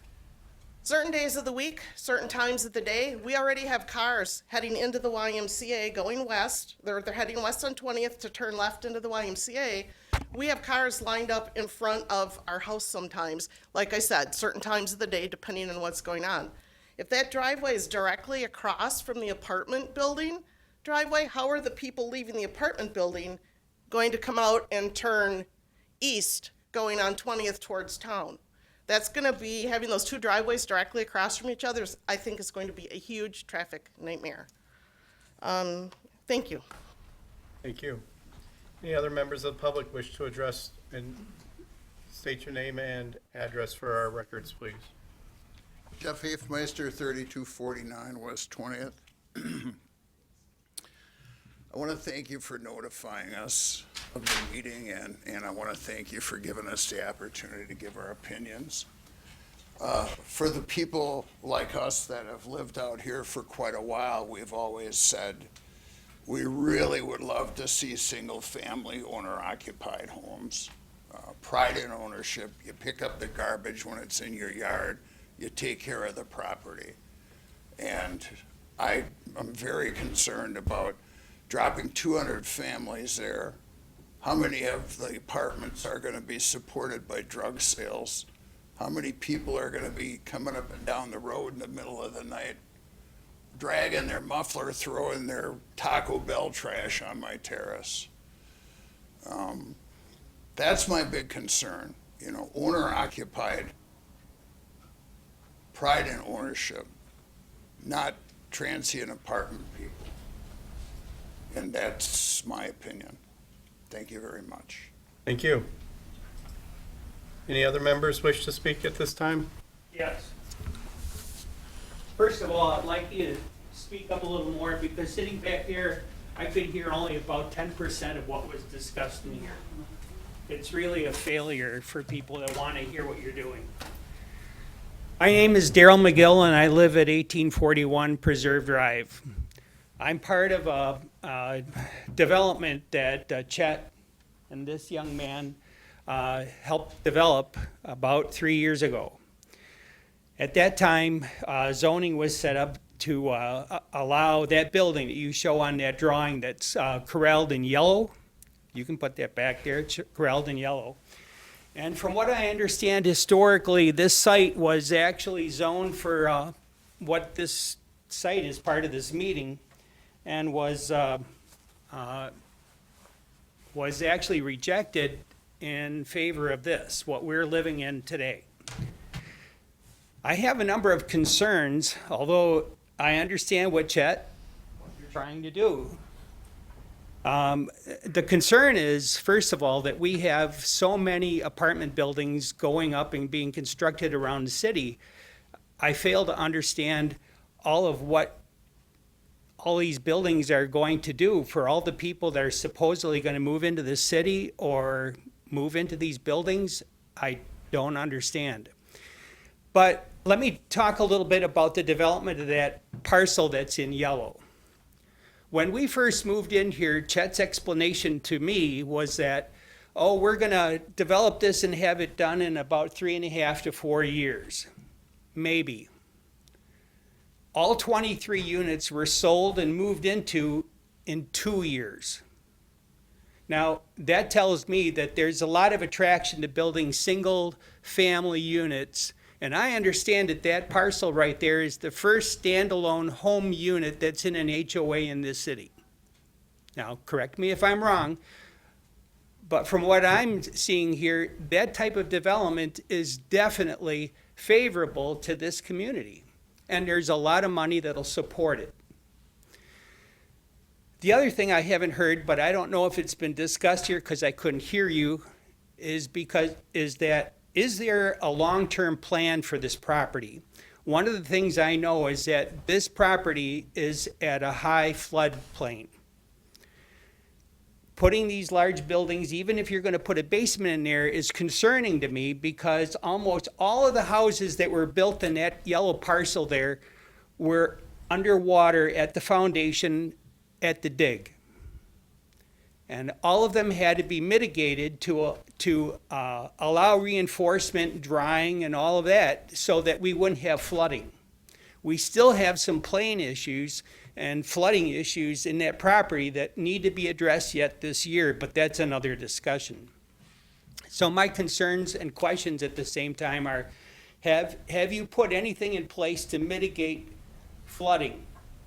Certain days of the week, certain times of the day, we already have cars heading into the YMCA going west. They're heading west on 20th to turn left into the YMCA. We have cars lined up in front of our house sometimes. Like I said, certain times of the day, depending on what's going on. If that driveway is directly across from the apartment building driveway, how are the people leaving the apartment building going to come out and turn east going on 20th towards town. That's going to be, having those two driveways directly across from each other, I think is going to be a huge traffic nightmare. Thank you. Thank you. Any other members of the public wish to address and state your name and address for our records, please? Jeff Hafmeister, 3249 West 20th. I want to thank you for notifying us of the meeting, and I want to thank you for giving us the opportunity to give our opinions. For the people like us that have lived out here for quite a while, we've always said we really would love to see single-family owner-occupied homes. Pride in ownership. You pick up the garbage when it's in your yard. You take care of the property. And I'm very concerned about dropping 200 families there. How many of the apartments are going to be supported by drug sales? How many people are going to be coming up and down the road in the middle of the night, dragging their muffler, throwing their Taco Bell trash on my terrace? That's my big concern. You know, owner-occupied, pride in ownership, not transient apartment people. And that's my opinion. Thank you very much. Thank you. Any other members wish to speak at this time? Yes. First of all, I'd like you to speak up a little more, because sitting back here, I could hear only about 10% of what was discussed in here. It's really a failure for people that want to hear what you're doing. My name is Daryl McGill, and I live at 1841 Preserve Drive. I'm part of a development that Chet and this young man helped develop about 3 years ago. At that time, zoning was set up to allow that building that you show on that drawing that's corralled in yellow. You can put that back there, it's corralled in yellow. And from what I understand historically, this site was actually zoned for what this site is part of this meeting, and was actually rejected in favor of this, what we're living in today. I have a number of concerns, although I understand what Chet, what you're trying to do. The concern is, first of all, that we have so many apartment buildings going up and being constructed around the city. I fail to understand all of what all these buildings are going to do for all the people that are supposedly going to move into the city or move into these buildings. I don't understand. But let me talk a little bit about the development of that parcel that's in yellow. When we first moved in here, Chet's explanation to me was that, oh, we're going to develop this and have it done in about 3.5 to 4 years. Maybe. All 23 units were sold and moved into in 2 years. Now, that tells me that there's a lot of attraction to building single-family units, and I understand that that parcel right there is the first standalone home unit that's in an HOA in this city. Now, correct me if I'm wrong, but from what I'm seeing here, that type of development is definitely favorable to this community, and there's a lot of money that'll support it. The other thing I haven't heard, but I don't know if it's been discussed here because I couldn't hear you, is there a long-term plan for this property? One of the things I know is that this property is at a high flood plain. Putting these large buildings, even if you're going to put a basement in there, is concerning to me, because almost all of the houses that were built in that yellow parcel there were underwater at the foundation at the dig. And all of them had to be mitigated to allow reinforcement, drying, and all of that, so that we wouldn't have flooding. We still have some plane issues and flooding issues in that property that need to be addressed yet this year, but that's another discussion. So my concerns and questions at the same time are, have you put anything in place to mitigate flooding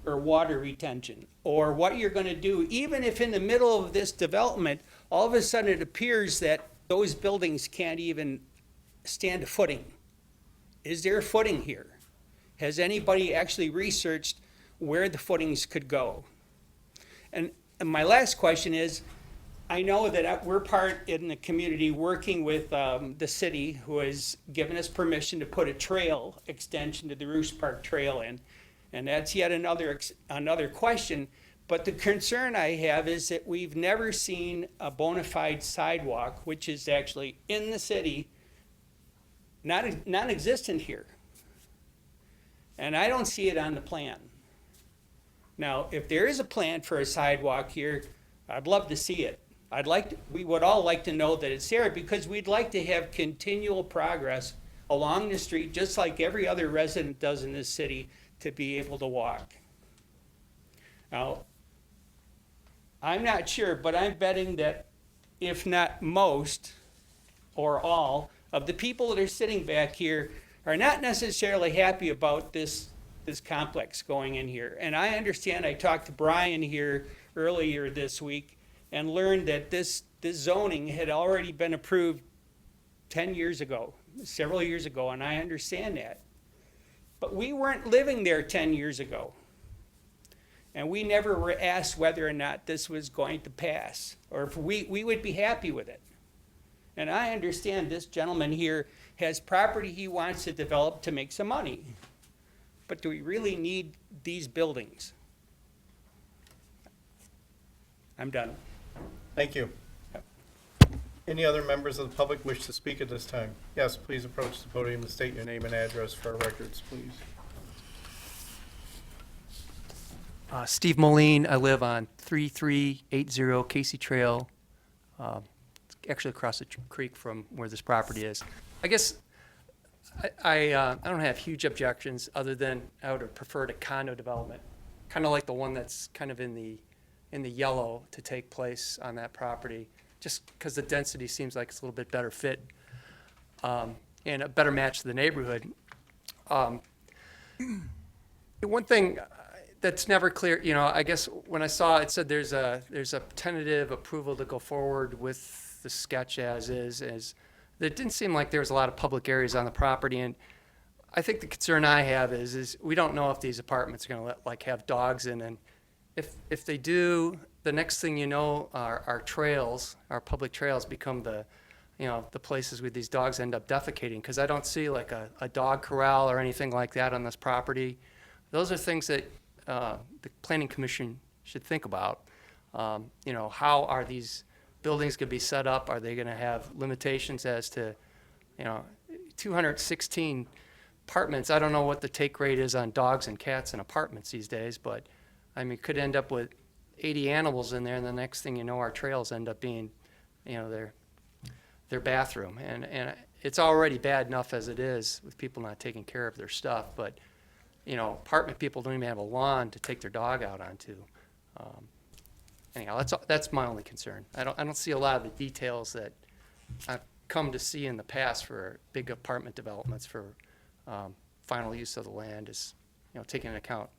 or water retention, or what you're going to do, even if in the middle of this development, all of a sudden it appears that those buildings can't even stand a footing. Is there a footing here? Has anybody actually researched where the footings could go? And my last question is, I know that we're part in the community working with the city, who has given us permission to put a trail extension to the Roos Park Trail in. And that's yet another question. But the concern I have is that we've never seen a bona fide sidewalk, which is actually in the city, non-existent here. And I don't see it on the plan. Now, if there is a plan for a sidewalk here, I'd love to see it. We would all like to know that it's there, because we'd like to have continual progress along the street, just like every other resident does in this city, to be able to walk. Now, I'm not sure, but I'm betting that if not most or all of the people that are sitting back here are not necessarily happy about this complex going in here. And I understand, I talked to Brian here earlier this week and learned that this zoning had already been approved 10 years ago, several years ago, and I understand that. But we weren't living there 10 years ago. And we never were asked whether or not this was going to pass, or if we would be happy with it. And I understand this gentleman here has property he wants to develop to make some money. But do we really need these buildings? I'm done. Thank you. Any other members of the public wish to speak at this time? Yes, please approach the podium and state your name and address for our records, please. Steve Moline. I live on 3380 Casey Trail, actually across the creek from where this property is. I guess I don't have huge objections, other than I would have preferred a condo development, kind of like the one that's kind of in the yellow, to take place on that property, just because the density seems like it's a little bit better fit and a better match to the neighborhood. One thing that's never clear, I guess when I saw it said there's a tentative approval to go forward with the sketch as is. It didn't seem like there was a lot of public areas on the property, and I think the concern I have is we don't know if these apartments are going to have dogs in, and if they do, the next thing you know, our trails, our public trails, become the places where these dogs end up defecating, because I don't see like a dog corral or anything like that on this property. Those are things that the Planning Commission should think about. How are these buildings going to be set up? Are they going to have limitations as to, 216 apartments? I don't know what the take rate is on dogs and cats in apartments these days, but I mean, could end up with 80 animals in there, and the next thing you know, our trails end up being, their bathroom. And it's already bad enough as it is with people not taking care of their stuff, but apartment people don't even have a lawn to take their dog out onto. Anyhow, that's my only concern. I don't see a lot of the details that I've come to see in the past for big apartment developments for final use of the land, is taking into account.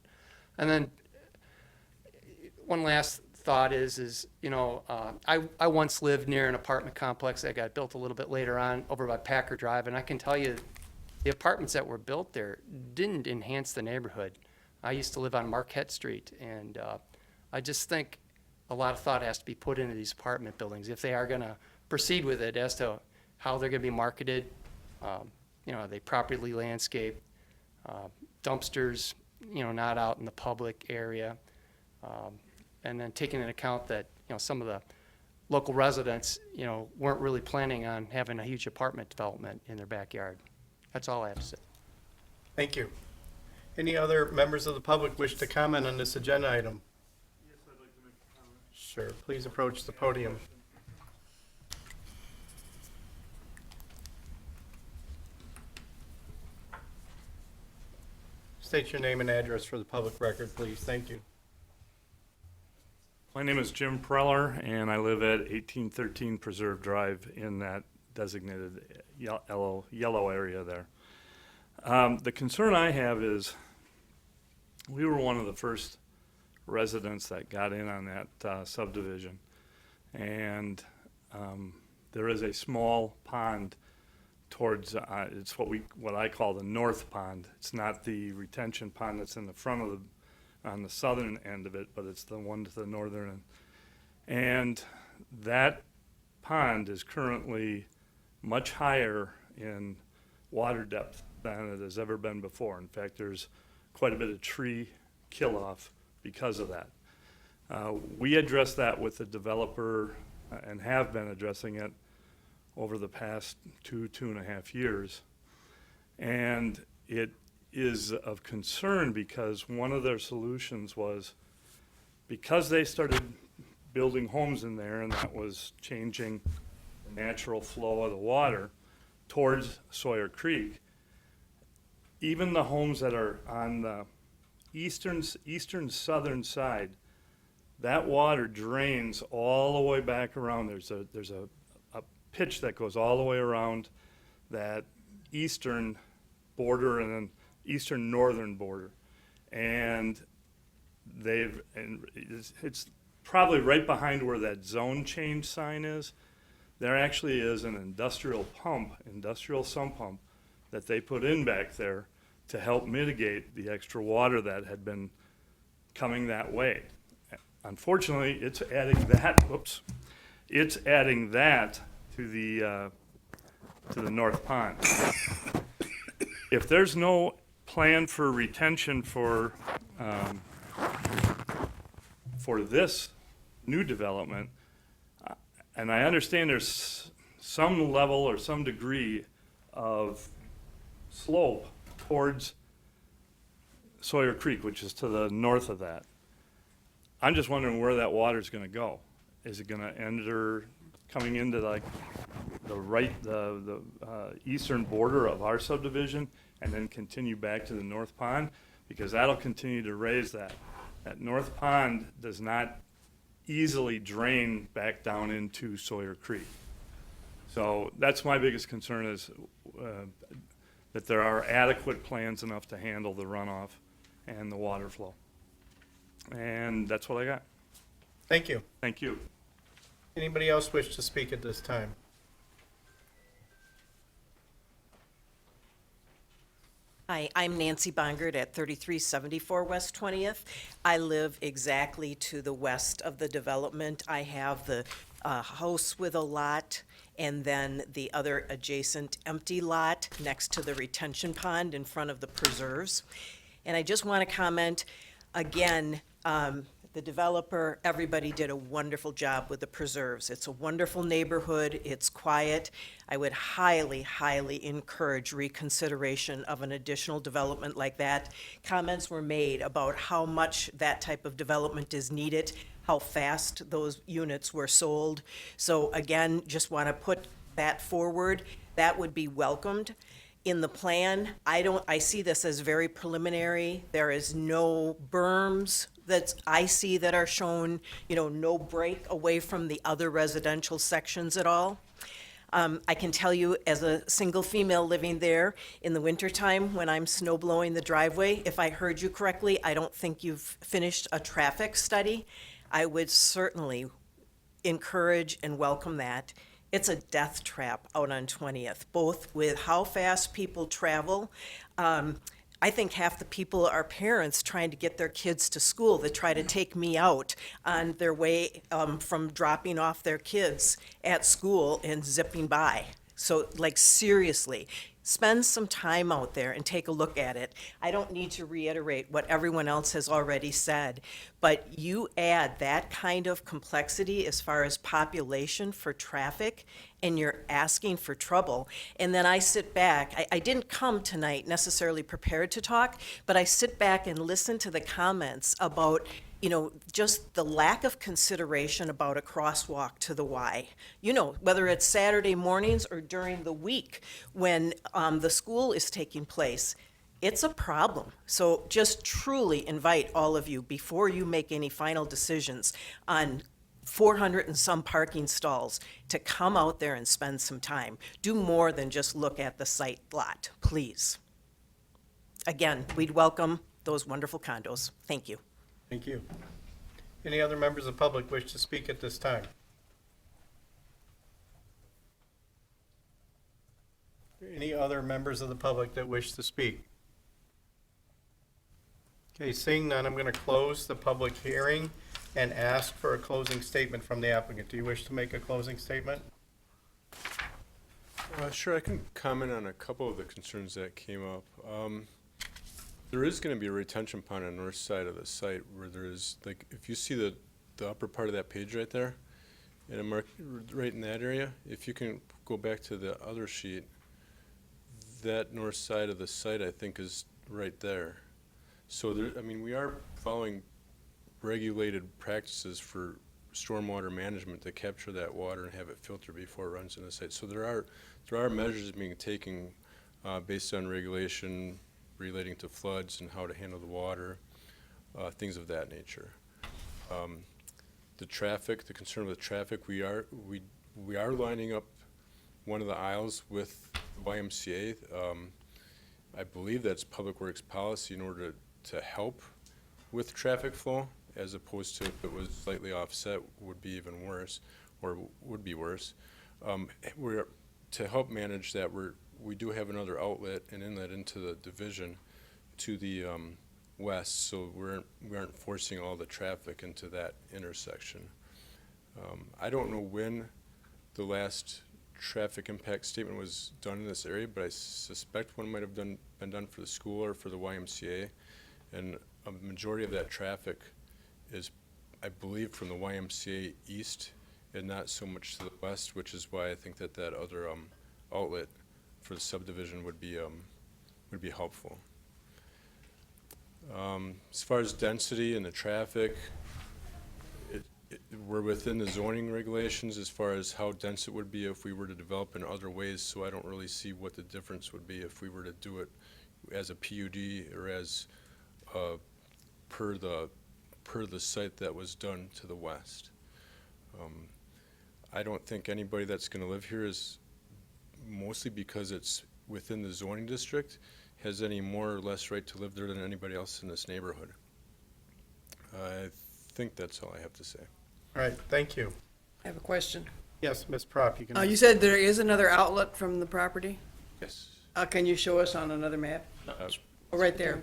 And then one last thought is I once lived near an apartment complex that got built a little bit later on over by Packer Drive, and I can tell you the apartments that were built there didn't enhance the neighborhood. I used to live on Marquette Street, and I just think a lot of thought has to be put into these apartment buildings if they are going to proceed with it, as to how they're going to be marketed. Are they properly landscaped? Dumpsters, not out in the public area. And then taking into account that, some of the local residents, weren't really planning on having a huge apartment development in their backyard. That's all I have to say. Thank you. Any other members of the public wish to comment on this agenda item? Yes, I'd like to make a comment. Sure, please approach the podium. State your name and address for the public record, please. Thank you. My name is Jim Preller, and I live at 1813 Preserve Drive in that designated yellow area there. The concern I have is we were one of the first residents that got in on that subdivision, and there is a small pond towards, it's what I call the north pond. It's not the retention pond that's in the front of on the southern end of it, but it's the one to the northern end. And that pond is currently much higher in water depth than it has ever been before. In fact, there's quite a bit of tree kill-off because of that. We addressed that with the developer and have been addressing it over the past 2.5 years. And it is of concern because one of their solutions was, because they started building homes in there and that was changing the natural flow of the water towards Sawyer Creek, even the homes that are on the eastern southern side, that water drains all the way back around. There's a pitch that goes all the way around that eastern border and then eastern northern border. And it's probably right behind where that zone change sign is. There actually is an industrial sump pump that they put in back there to help mitigate the extra water that had been coming that way. Unfortunately, it's adding that to the north pond. If there's no plan for retention for this new development, and I understand there's some level or some degree of slope towards Sawyer Creek, which is to the north of that. I'm just wondering where that water's gonna go. Is it gonna enter coming into like the eastern border of our subdivision and then continue back to the north pond? Because that'll continue to raise that. That north pond does not easily drain back down into Sawyer Creek. So that's my biggest concern, is that there are adequate plans enough to handle the runoff and the water flow. And that's what I got. Thank you. Thank you. Anybody else wish to speak at this time? Hi, I'm Nancy Bongert at 3374 West 20th. I live exactly to the west of the development. I have the house with a lot and then the other adjacent empty lot next to the retention pond in front of the preserves. And I just want to comment, again, the developer, everybody did a wonderful job with the preserves. It's a wonderful neighborhood, it's quiet. I would highly, highly encourage reconsideration of an additional development like that. Comments were made about how much that type of development is needed, how fast those units were sold. So again, just want to put that forward. That would be welcomed. In the plan, I see this as very preliminary. There is no berms that I see that are shown, no break away from the other residential sections at all. I can tell you, as a single female living there, in the wintertime when I'm snow blowing the driveway, if I heard you correctly, I don't think you've finished a traffic study. I would certainly encourage and welcome that. It's a death trap out on 20th, both with how fast people travel. I think half the people are parents trying to get their kids to school that try to take me out on their way from dropping off their kids at school and zipping by. So, seriously, spend some time out there and take a look at it. I don't need to reiterate what everyone else has already said, but you add that kind of complexity as far as population for traffic, and you're asking for trouble. And then I sit back. I didn't come tonight necessarily prepared to talk, but I sit back and listen to the comments about just the lack of consideration about a crosswalk to the Y. Whether it's Saturday mornings or during the week when the school is taking place, it's a problem. So just truly invite all of you, before you make any final decisions on 400 and some parking stalls, to come out there and spend some time. Do more than just look at the site lot, please. Again, we'd welcome those wonderful condos. Thank you. Thank you. Any other members of the public wish to speak at this time? any other members of the public that wish to speak? Okay, seeing none, I'm going to close the public hearing and ask for a closing statement from the applicant. Do you wish to make a closing statement? Sure, I can comment on a couple of the concerns that came up. There is going to be a retention pond on the north side of the site where there is, like, if you see the upper part of that page right there, and I'm marked right in that area, if you can go back to the other sheet, that north side of the site, I think, is right there. So there, I mean, we are following regulated practices for stormwater management to capture that water and have it filter before it runs into the site. So there are measures being taken based on regulation relating to floods and how to handle the water, things of that nature. The traffic, the concern with traffic, we are lining up one of the aisles with YMCA. I believe that's Public Works policy in order to help with traffic flow, as opposed to if it was slightly offset would be even worse, or would be worse. To help manage that, we do have another outlet and inlet into the division to the west, so we aren't forcing all the traffic into that intersection. I don't know when the last traffic impact statement was done in this area, but I suspect one might have been done for the school or for the YMCA, and a majority of that traffic is, I believe, from the YMCA east and not so much to the west, which is why I think that other outlet for the subdivision would be helpful. As far as density and the traffic, we're within the zoning regulations as far as how dense it would be if we were to develop in other ways, so I don't really see what the difference would be if we were to do it as a PUD or as per the site that was done to the west. I don't think anybody that's going to live here is, mostly because it's within the zoning district, has any more or less right to live there than anybody else in this neighborhood. I think that's all I have to say. All right, thank you. I have a question. Yes, Ms. Prop, you can. You said there is another outlet from the property? Yes. Can you show us on another map? Oh, right there.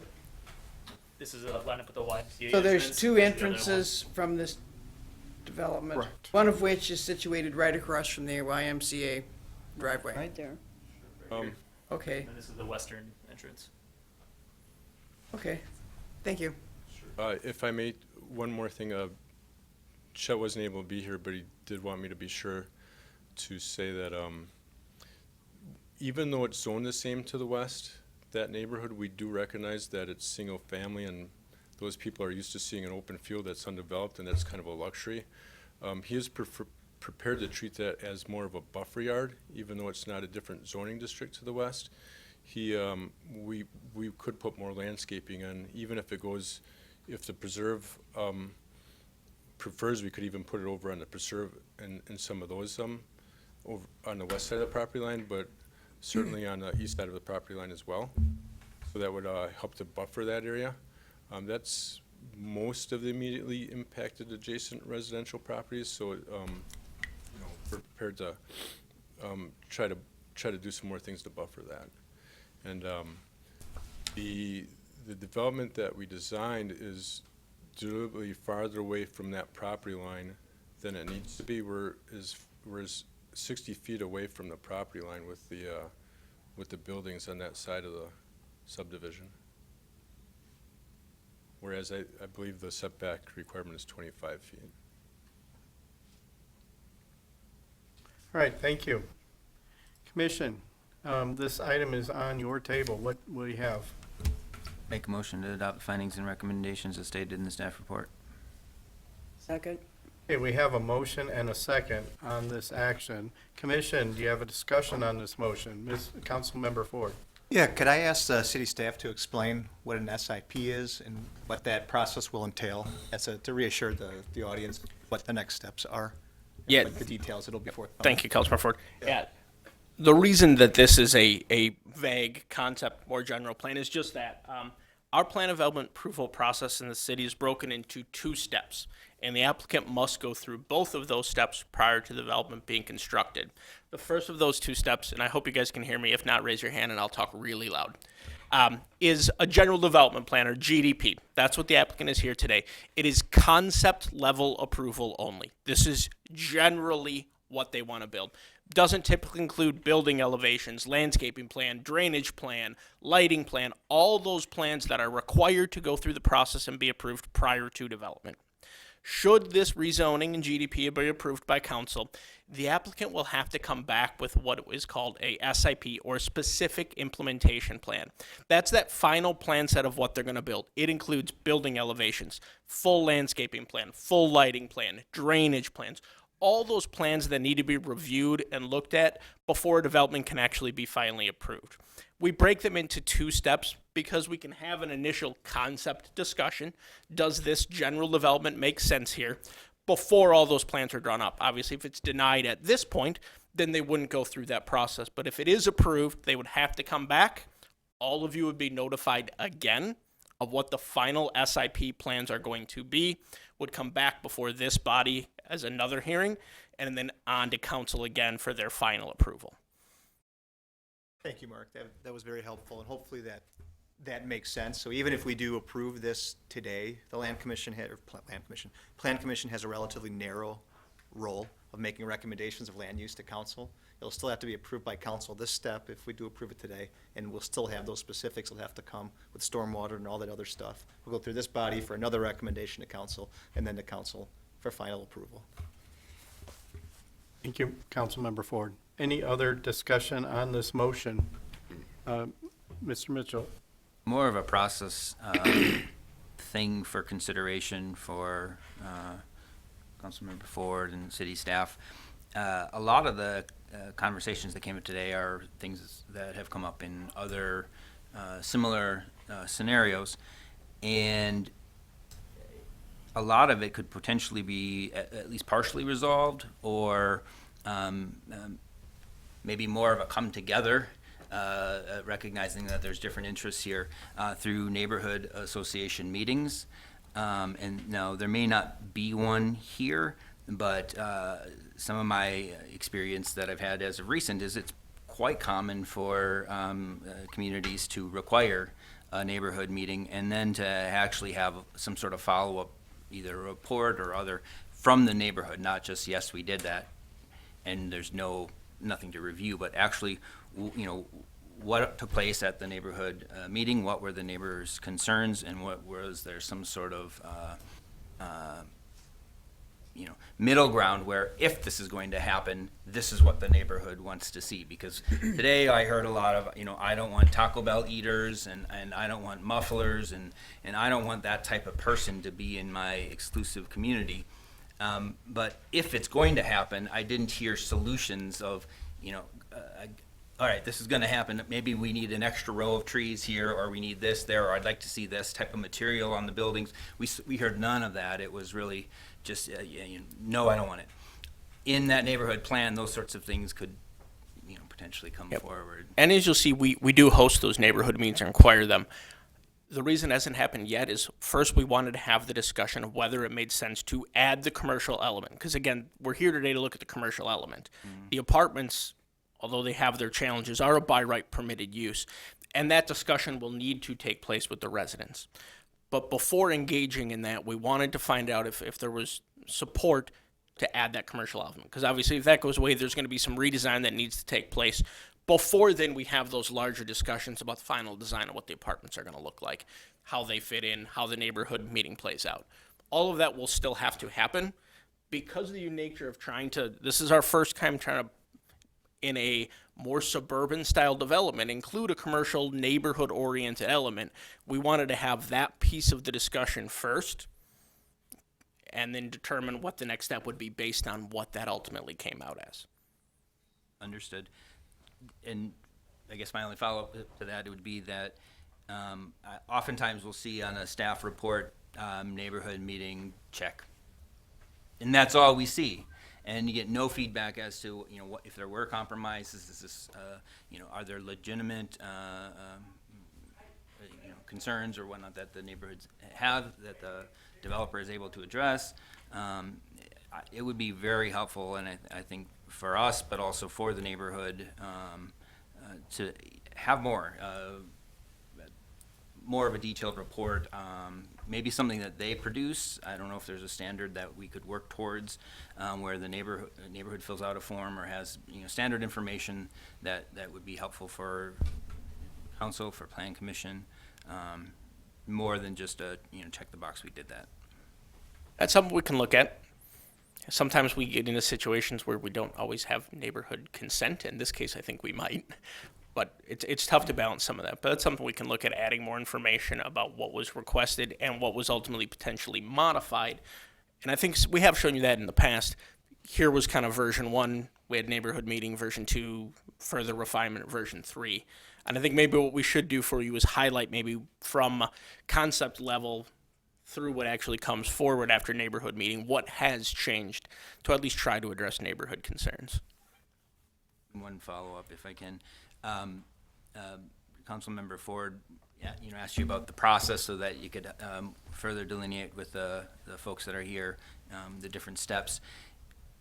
This is a line up with the YMCA. So there's entrance, two the other entrances from this development, Correct. one of which is situated right across from the YMCA driveway. Right there. Okay, one, and this is the western entrance. okay. Thank you. If I may, one more thing. Chet wasn't able to be here, but he did want me to be sure to say that even though it's zoned the same to the west, that neighborhood, we do recognize that it's single family and those people are used to seeing an open field that's undeveloped, and that's kind of a luxury. He is prepared to treat that as more of a buffer yard, even though it's not a different zoning district to the west. We could put more landscaping in, even if it goes, if the preserve prefers, we could even put it over on the preserve and some of those over on the west side of the property line, but certainly on the east side of the property line as well. So that would help to buffer that area. That's most of the immediately impacted adjacent residential properties. So, we're prepared to try to do some more things to buffer that. And the development that we designed is deliberately farther away from that property line than it needs to be. We're 60 feet away from the property line with the buildings on that side of the subdivision. Whereas I believe the setback requirement is 25 feet. All right, thank you. Commission, this item is on your table. What will you have? Make a motion to adopt the findings and recommendations as stated in the staff report. Second. Okay, we have a motion and a second on this action. Commission, do you have a discussion on this motion? Councilmember Ford. Yeah, could I ask the city staff to explain what an SIP is and what that process will entail, to reassure the audience what the next steps are? Yeah. What the details it'll be forthcoming. Thank you, Councilmember Ford. Yeah. The reason that this is a vague concept or general plan is just that Our plan development approval process in the city is broken into 2 steps, and the applicant must go through both of those steps prior to the development being constructed. The first of those 2 steps, and I hope you guys can hear me, if not, raise your hand and I'll talk really loud, is a general development plan, or GDP. That's what the applicant is here today. It is concept level approval only. This is generally what they want to build. Doesn't typically include building elevations, landscaping plan, drainage plan, lighting plan, all those plans that are required to go through the process and be approved prior to development. Should this rezoning and GDP be approved by council, the applicant will have to come back with what is called a SIP, or specific implementation plan. That's that final plan set of what they're going to build. It includes building elevations, full landscaping plan, full lighting plan, drainage plans, all those plans that need to be reviewed and looked at before development can actually be finally approved. We break them into 2 steps because we can have an initial concept discussion. Does this general development make sense here? Before all those plans are drawn up. Obviously, if it's denied at this point, then they wouldn't go through that process. But if it is approved, they would have to come back. All of you would be notified again of what the final SIP plans are going to be, would come back before this body as another hearing, and then on to council again for their final approval. Thank you, Mark. That was very helpful, and hopefully that makes sense. So even if we do approve this today, the Plan Commission has a relatively narrow role of making recommendations of land use to council. It'll still have to be approved by council this step if we do approve it today, and we'll still have those specifics. It'll have to come with stormwater and all that other stuff. We'll go through this body for another recommendation to council, and then to council for final approval. Thank you, Councilmember Ford. Any other discussion on this motion? Mr. Mitchell? More of a process thing for consideration for Councilmember Ford and city staff. A lot of the conversations that came up today are things that have come up in other similar scenarios, and a lot of it could potentially be at least partially resolved, or maybe more of a come together, recognizing that there's different interests here through neighborhood association meetings. And now there may not be one here, but some of my experience that I've had as of recent is it's quite common for communities to require a neighborhood meeting and then to actually have some sort of follow-up, either a report or other, from the neighborhood, not just, yes, we did that, and there's nothing to review, but actually, what took place at the neighborhood meeting, what were the neighbors' concerns, and what was there some sort of middle ground where, if this is going to happen, this is what the neighborhood wants to see. Because today I heard a lot of, I don't want Taco Bell eaters, and I don't want mufflers, and I don't want that type of person to be in my exclusive community. But if it's going to happen, I didn't hear solutions of, all right, this is going to happen. Maybe we need an extra row of trees here, or we need this there, or I'd like to see this type of material on the buildings. We heard none of that. It was really just, no, I don't want it. In that neighborhood plan, those sorts of things could, potentially come forward. And as you'll see, we do host those neighborhood meetings and require them. The reason it hasn't happened yet is, first, we wanted to have the discussion of whether it made sense to add the commercial element. Because again, we're here today to look at the commercial element. Mm-hmm. The apartments, although they have their challenges, are a by right permitted use. And that discussion will need to take place with the residents. But before engaging in that, we wanted to find out if there was support to add that commercial element. Because obviously, if that goes away, there's going to be some redesign that needs to take place. Before then, we have those larger discussions about the final design of what the apartments are going to look like, how they fit in, how the neighborhood meeting plays out. All of that will still have to happen. Because of the nature of this is our first time trying to, in a more suburban style development, include a commercial neighborhood oriented element. We wanted to have that piece of the discussion first, and then determine what the next step would be based on what that ultimately came out as. Understood. And I guess my only follow-up to that would be that oftentimes we'll see on a staff report, neighborhood meeting, check. And that's all we see. And you get no feedback as to, what if there were compromises, is this, are there legitimate, concerns or whatnot that the neighborhoods have, that the developer is able to address. It would be very helpful, and I think for us, but also for the neighborhood, to have more of a detailed report, maybe something that they produce. I don't know if there's a standard that we could work towards, where the neighborhood fills out a form or has, standard information that would be helpful for council, for plan commission, more than just a, check the box, we did that. That's something we can look at. Sometimes we get into situations where we don't always have neighborhood consent. In this case, I think we might. But it's tough to balance some of that. But that's something we can look at, adding more information about what was requested and what was ultimately potentially modified. And I think we have shown you that in the past. Here was kind of version 1. We had neighborhood meeting, version 2, further refinement, version 3. And I think maybe what we should do for you is highlight maybe from concept level through what actually comes forward after neighborhood meeting, what has changed to at least try to address neighborhood concerns. One follow-up, if I can. Councilmember Ford, asked you about the process so that you could further delineate with the folks that are here, the different steps.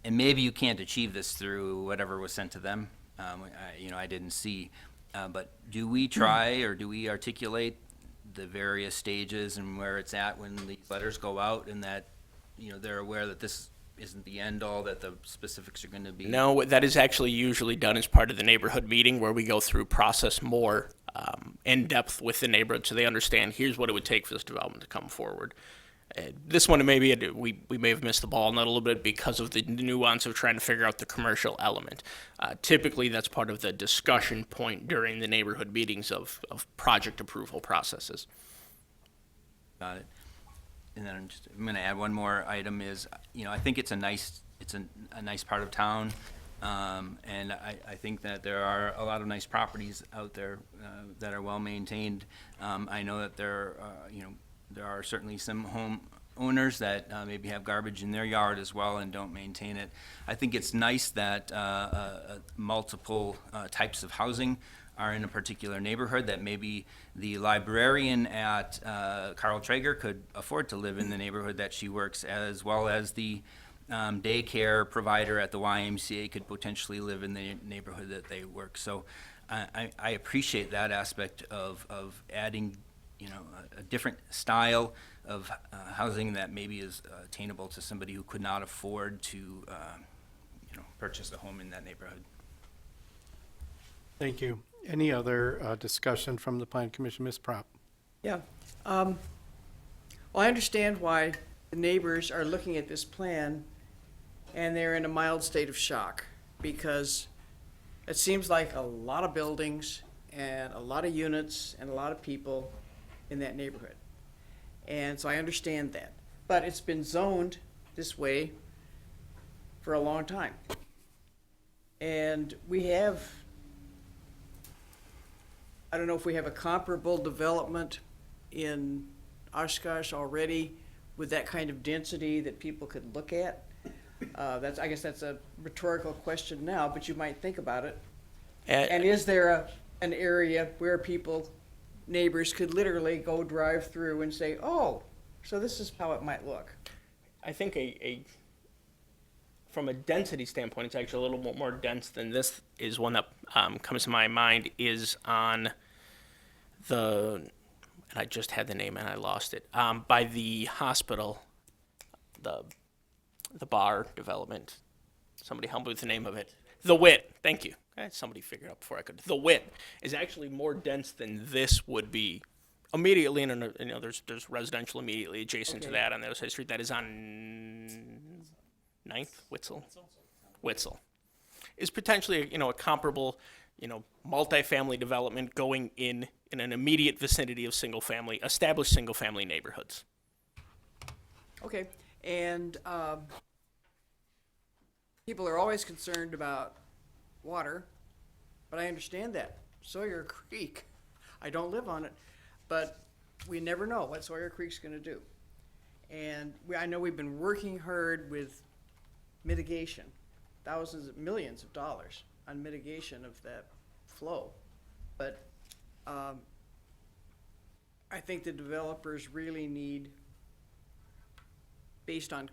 And maybe you can't achieve this through whatever was sent to them. I didn't see. But do we try or do we articulate the various stages and where it's at when these letters go out, and that, they're aware that this isn't the end all, that the specifics are going to be? No, that is actually usually done as part of the neighborhood meeting, where we go through process more in depth with the neighborhood so they understand here's what it would take for this development to come forward. This one, maybe we may have missed the ball on that a little bit because of the nuance of trying to figure out the commercial element. Typically, that's part of the discussion point during the neighborhood meetings of project approval processes. Got it. And then I'm going to add one more item is, I think it's a nice part of town. And I think that there are a lot of nice properties out there that are well maintained. I know that there are certainly some home owners that maybe have garbage in their yard as well and don't maintain it. I think it's nice that multiple types of housing are in a particular neighborhood, that maybe the librarian at Carl Traeger could afford to live in the neighborhood that she works, as well as the daycare provider at the YMCA could potentially live in the neighborhood that they work. So I appreciate that aspect of adding a different style of housing that maybe is attainable to somebody who could not afford to purchase a home in that neighborhood. Thank you. Any other discussion from the Plan Commission? Ms. Prop? Yeah. Well, I understand why the neighbors are looking at this plan and they're in a mild state of shock, because it seems like a lot of buildings and a lot of units and a lot of people in that neighborhood. And so I understand that. But it's been zoned this way for a long time. And we have, I don't know if we have a comparable development in Oshkosh already with that kind of density that people could look at. I guess that's a rhetorical question now, but you might think about it. And is there an area where neighbors could literally go drive through and say, oh, so this is how it might look? I think from a density standpoint, it's actually a little more dense than this. Is one that comes to my mind is on and I just had the name and I lost it, by the hospital, the bar development. Somebody help me with the name of it. The Wit, thank you. Somebody figured it out before I could. The Wit is actually more dense than this would be immediately, and there's residential immediately adjacent to that on the other side of the street. That is on 9th, Witzel. Is potentially a comparable, multifamily development going in an immediate vicinity of established single family neighborhoods. Okay, and people are always concerned about water, but I understand that. Sawyer Creek, I don't live on it, but we never know what Sawyer Creek's gonna do. And I know we've been working hard with mitigation, millions of dollars on mitigation of that flow. But I think the developers really need, based on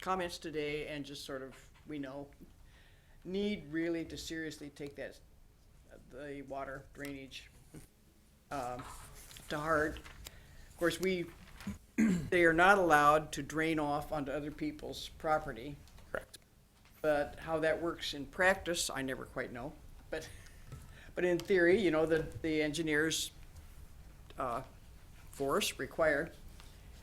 comments today and just sort of, need really to seriously take the water drainage to heart. Of course, they are not allowed to drain off onto other people's property. Correct. But how that works in practice, I never quite know. But in theory, the engineers, force require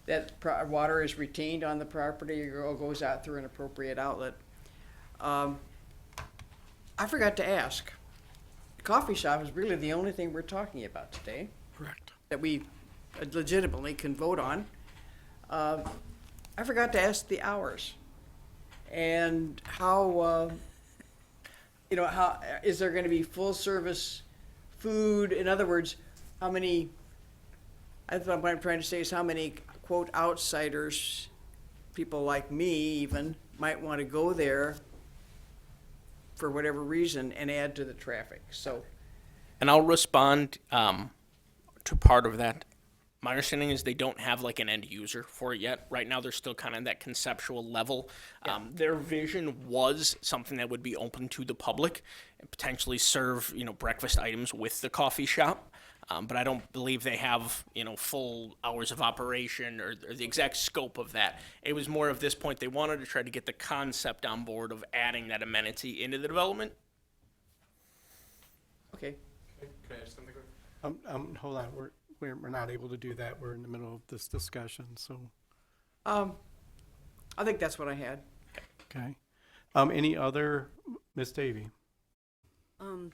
that water is retained on the property or goes out through an appropriate outlet. I forgot to ask. The coffee shop is really the only thing we're talking about today. Correct. That we legitimately can vote on. I forgot to ask the hours and how, how is there going to be full service food? In other words, what I'm trying to say is how many quote outsiders, people like me even, might want to go there for whatever reason and add to the traffic. So, And I'll respond to part of that. My understanding is they don't have like an end user for it yet. Right now, they're still kind of that conceptual level. Their vision was something that would be open to the public and potentially serve, breakfast items with the coffee shop. But I don't believe they have, full hours of operation or the exact scope of that. It was more of this point, they wanted to try to get the concept on board of adding that amenity into the development. Okay. Can I ask something? Hold on, we're not able to do that. We're in the middle of this discussion, so. I think that's what I had. Okay. Any other, Ms. Davy?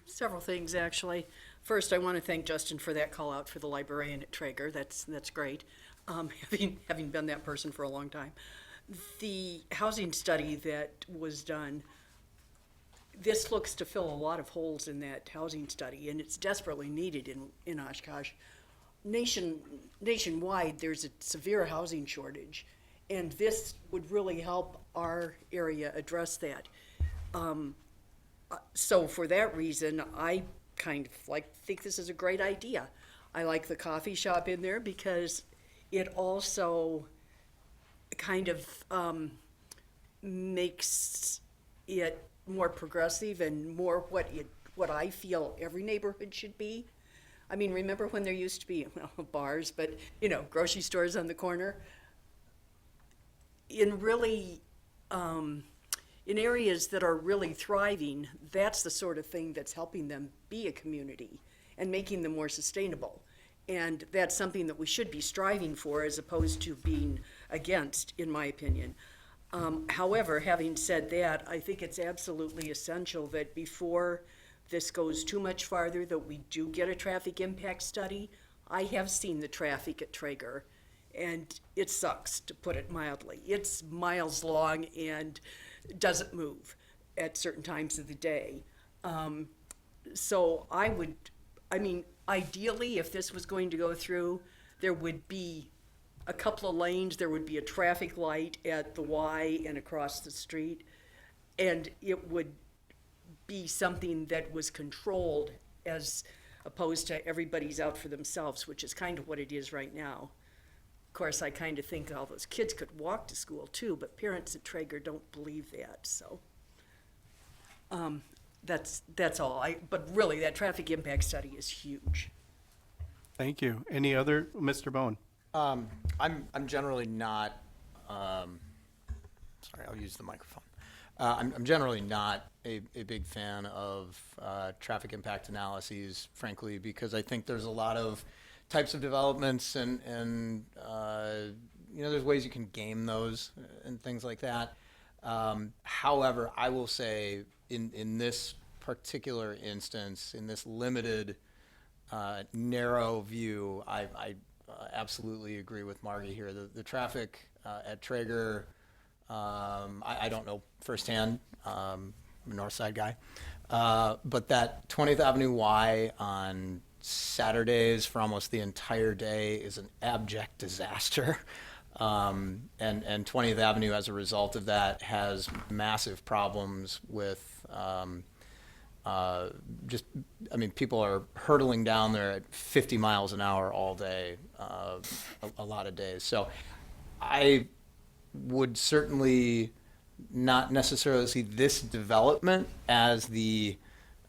Several things, actually. First, I want to thank Justin for that call out for the librarian at Traeger. That's great, having been that person for a long time. The housing study that was done, this looks to fill a lot of holes in that housing study, and it's desperately needed in Oshkosh. Nationwide, there's a severe housing shortage, and this would really help our area address that. So for that reason, I kind of think this is a great idea. I like the coffee shop in there because it also kind of makes it more progressive and more what I feel every neighborhood should be. I mean, remember when there used to be, bars, but, grocery stores on the corner? In areas that are really thriving, that's the sort of thing that's helping them be a community and making them more sustainable. And that's something that we should be striving for as opposed to being against, in my opinion. However, having said that, I think it's absolutely essential that before this goes too much farther, that we do get a traffic impact study. I have seen the traffic at Traeger, and it sucks, to put it mildly. It's miles long and doesn't move at certain times of the day. So ideally, if this was going to go through, there would be a couple of lanes, there would be a traffic light at the Y and across the street, and it would be something that was controlled as opposed to everybody's out for themselves, which is kind of what it is right now. Of course, I kind of think all those kids could walk to school too, but parents at Traeger don't believe that, so. That's all. But really, that traffic impact study is huge. Thank you. Any other, Mr. Bone? I'm generally not, sorry, I'll use the microphone. I'm generally not a big fan of traffic impact analyses, frankly, because I think there's a lot of types of developments and there's ways you can game those and things like that. However, I will say in this particular instance, in this limited, narrow view, I absolutely agree with Margie here. The traffic at Traeger, I don't know firsthand. I'm a North Side guy. But that 20th Avenue Y on Saturdays for almost the entire day is an abject disaster. And 20th Avenue, as a result of that, has massive problems with just, I mean, people are hurtling down there at 50 miles an hour all day, a lot of days. So I would certainly not necessarily see this development as the,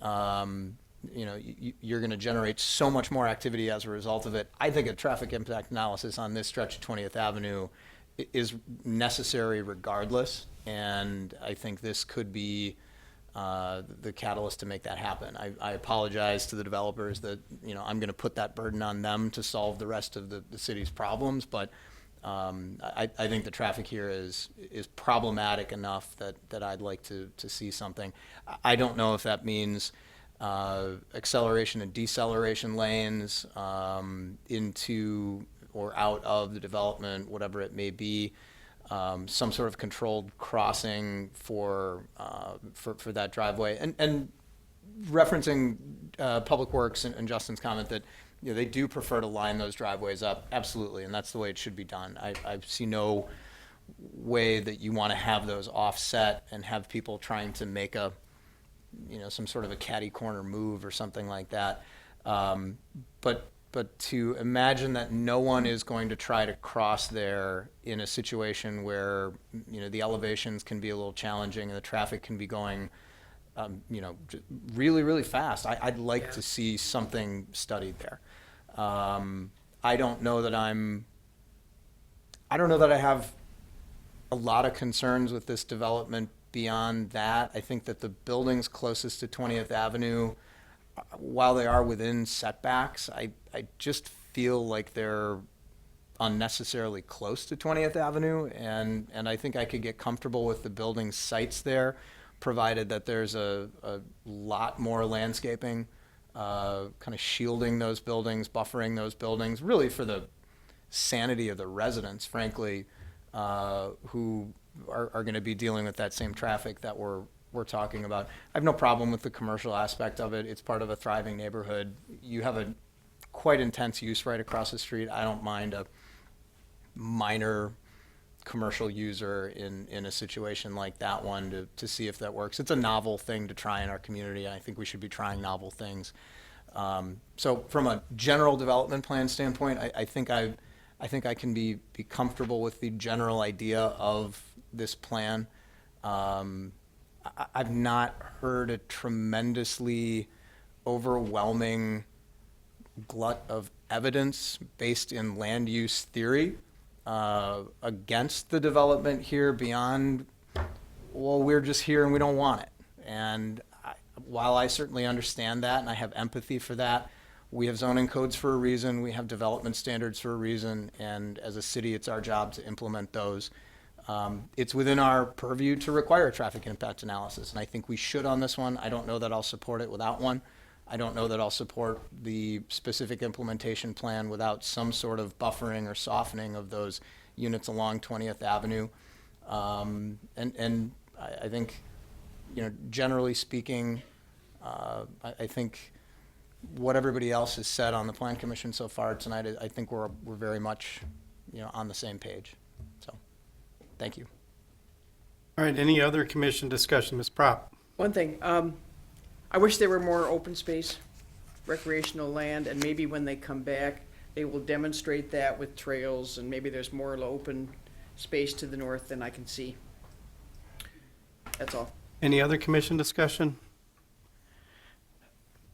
you're going to generate so much more activity as a result of it. I think a traffic impact analysis on this stretch of 20th Avenue is necessary regardless, and I think this could be the catalyst to make that happen. I apologize to the developers that, I'm going to put that burden on them to solve the rest of the city's problems, but I think the traffic here is problematic enough that I'd like to see something. I don't know if that means acceleration and deceleration lanes into or out of the development, whatever it may be. Some sort of controlled crossing for that driveway, and referencing Public Works and Justin's comment that they do prefer to line those driveways up, absolutely, and that's the way it should be done. I see no way that you want to have those offset and have people trying to make some sort of a catty corner move or something like that. But to imagine that no one is going to try to cross there in a situation where, the elevations can be a little challenging and the traffic can be going, really, really fast. I'd like to see something studied there. I don't know that I have a lot of concerns with this development beyond that. I think that the buildings closest to 20th Avenue, while they are within setbacks, I just feel like they're unnecessarily close to 20th Avenue, and I think I could get comfortable with the building sites there, provided that there's a lot more landscaping, kind of shielding those buildings, buffering those buildings, really for the sanity of the residents, frankly, who are going to be dealing with that same traffic that we're talking about. I have no problem with the commercial aspect of it. It's part of a thriving neighborhood. You have a quite intense use right across the street. I don't mind a minor commercial user in a situation like that one to see if that works. It's a novel thing to try in our community. I think we should be trying novel things. So from a general development plan standpoint, I think I can be comfortable with the general idea of this plan. I've not heard a tremendously overwhelming glut of evidence based in land use theory against the development here beyond, well, we're just here and we don't want it. And while I certainly understand that and I have empathy for that, we have zoning codes for a reason, we have development standards for a reason, and as a city, it's our job to implement those. It's within our purview to require a traffic impact analysis, and I think we should on this one. I don't know that I'll support it without one. I don't know that I'll support the specific implementation plan without some sort of buffering or softening of those units along 20th Avenue. And I think, generally speaking, I think what everybody else has said on the Plan Commission so far tonight, I think we're very much, on the same page. So, thank you. All right, any other commission discussion? Ms. Prop? One thing, I wish there were more open space, recreational land, and maybe when they come back, they will demonstrate that with trails, and maybe there's more open space to the north than I can see. That's all. Any other commission discussion?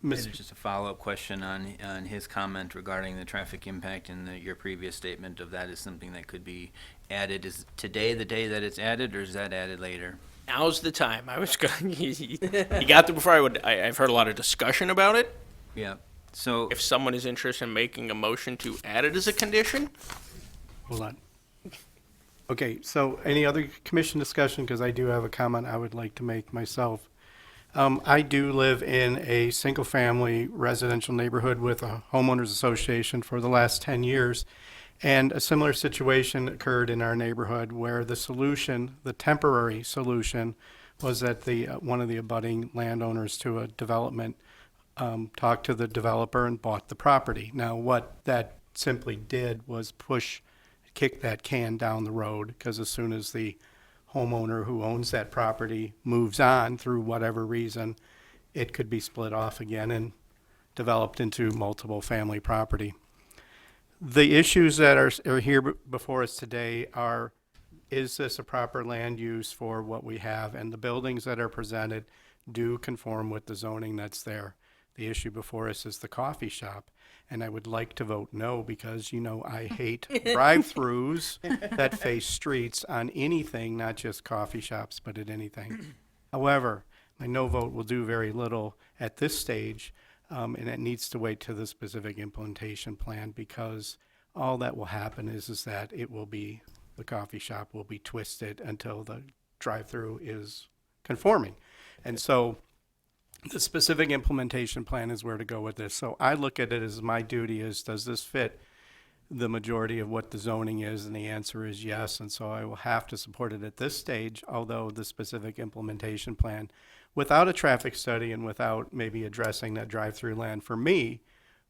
There's just a follow-up question on his comment regarding the traffic impact and your previous statement of that is something that could be added. Is today the day that it's added, or is that added later? Now's the time. I was going. You got there before I would. I've heard a lot of discussion about it. Yeah. So if someone is interested in making a motion to add it as a condition, hold on. Okay, so any other commission discussion? Because I do have a comment I would like to make myself. I do live in a single-family residential neighborhood with a homeowners association for the last 10 years. And a similar situation occurred in our neighborhood where the solution, the temporary solution, was that one of the abutting landowners to a development talked to the developer and bought the property. Now, what that simply did was kick that can down the road, because as soon as the homeowner who owns that property moves on through whatever reason, it could be split off again and developed into multiple family property. The issues that are here before us today are, is this a proper land use for what we have? And the buildings that are presented do conform with the zoning that's there. The issue before us is the coffee shop, and I would like to vote no because, you know, I hate drive-throughs that face streets on anything, not just coffee shops, but at anything. However, my no vote will do very little at this stage, and it needs to wait to the specific implementation plan because all that will happen is that it will be, the coffee shop will be twisted until the drive-through is conforming. And so the specific implementation plan is where to go with this. So I look at it as my duty is, does this fit the majority of what the zoning is? And the answer is yes. And so I will have to support it at this stage, although the specific implementation plan, without a traffic study and without maybe addressing that drive-through land, for me,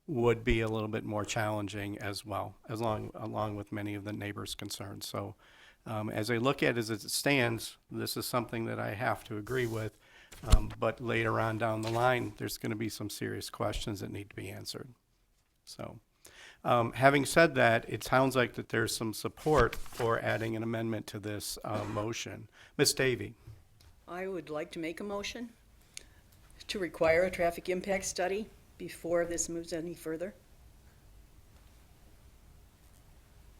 would be a little bit more challenging as well, along with many of the neighbors' concerns. So as I look at it as it stands, this is something that I have to agree with. But later on down the line, there's going to be some serious questions that need to be answered. So, having said that, it sounds like that there's some support for adding an amendment to this motion. Ms. Davy. I would like to make a motion to require a traffic impact study before this moves any further.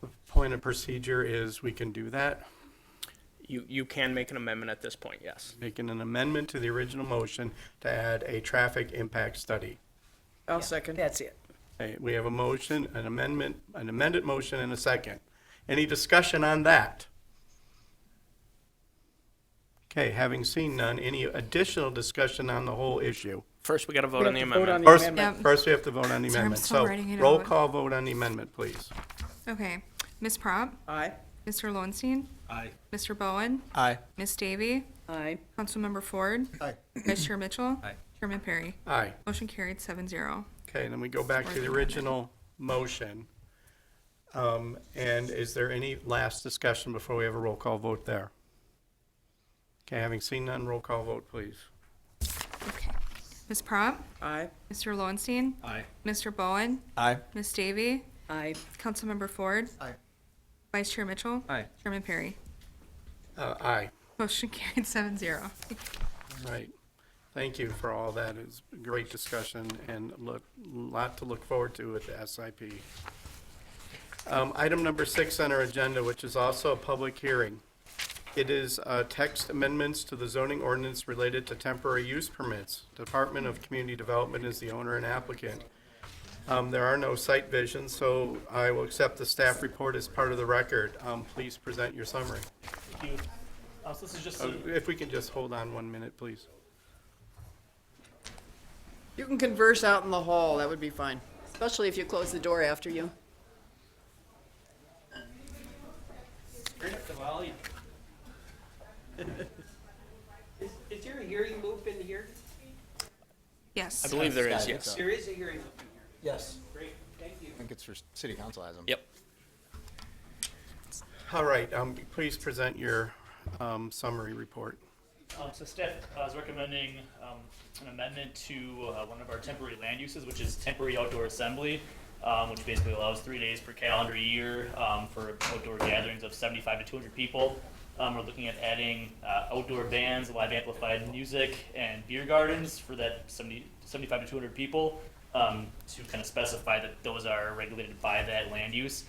The point of procedure is we can do that. You can make an amendment at this point, yes. Making an amendment to the original motion to add a traffic impact study. I'll second. That's it. Okay, we have a motion, an amendment, an amended motion and a second. Any discussion on that? Okay, having seen none, any additional discussion on the whole issue? First, we got to vote on the amendment. First, we have to vote on the Sorry, I'm amendment. still So, writing it roll out. call vote on the amendment, please. Okay. Ms. Prop? Aye. Mr. Lowenstein? Aye. Mr. Bowen? Aye. Ms. Davy? Aye. Councilmember Ford? Aye. Vice Chair Mitchell? Aye. Chairman Perry? Aye. Motion carried 7-0. Okay, then we go back to the original motion. And is there any last discussion before we have a roll call vote there? Okay, having seen none, roll call vote, please. Okay. Ms. Prop? Aye. Mr. Lowenstein? Aye. Mr. Bowen? Aye. Ms. Davy? Aye. Councilmember Ford? Aye. Vice Chair Mitchell? Aye. Chairman Perry? Aye. Motion carried 7-0. All right. Thank you for all that. It's a great discussion and a lot to look forward to with the SIP. Item number 6 on our agenda, which is also a public hearing. It is text amendments to the zoning ordinance related to temporary use permits. Department of Community Development is the owner and applicant. There are no site visions, so I will accept the staff report as part of the record. Please present your summary. Thank you. So this is just If we can just hold on 1 minute, please. You can converse out in the hall, that would be fine. Especially if you close the door after you. Turn up the volume. Is there a hearing loop in here? Yes. I believe there is, yes. There is a hearing loop in here. Yes. Great, thank you. I think it's for city council has them. Yep. All right, please present your summary report. So staff is recommending an amendment to one of our temporary land uses, which is temporary outdoor assembly, which basically allows 3 days per calendar year for outdoor gatherings of 75 to 200 people. We're looking at adding outdoor bands, live amplified music, and beer gardens for that 75 to 200 people to kind of specify that those are regulated by that land use.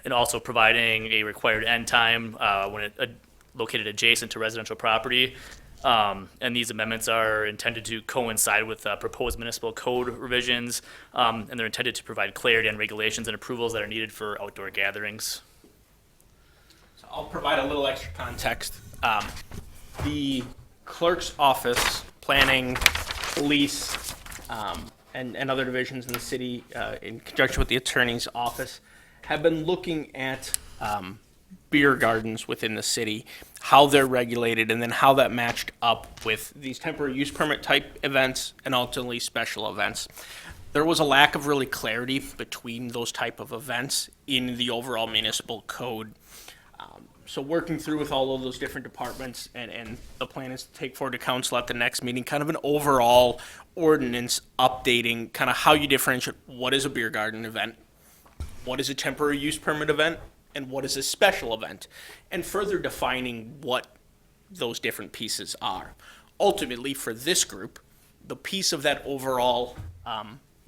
And also providing a required end time when located adjacent to residential property. And these amendments are intended to coincide with proposed municipal code revisions, and they're intended to provide clarity on regulations and approvals that are needed for outdoor gatherings. So I'll provide a little extra context. The clerk's office, planning, police, and other divisions in the city, in conjunction with the attorney's office, have been looking at beer gardens within the city, how they're regulated, and then how that matched up with these temporary use permit type events and ultimately special events. There was a lack of really clarity between those type of events in the overall municipal code. So working through with all of those different departments, and the plan is to take forward to council at the next meeting, kind of an overall ordinance updating, kind of how you differentiate what is a beer garden event, what is a temporary use permit event, and what is a special event, and further defining what those different pieces are. Ultimately, for this group, the piece of that overall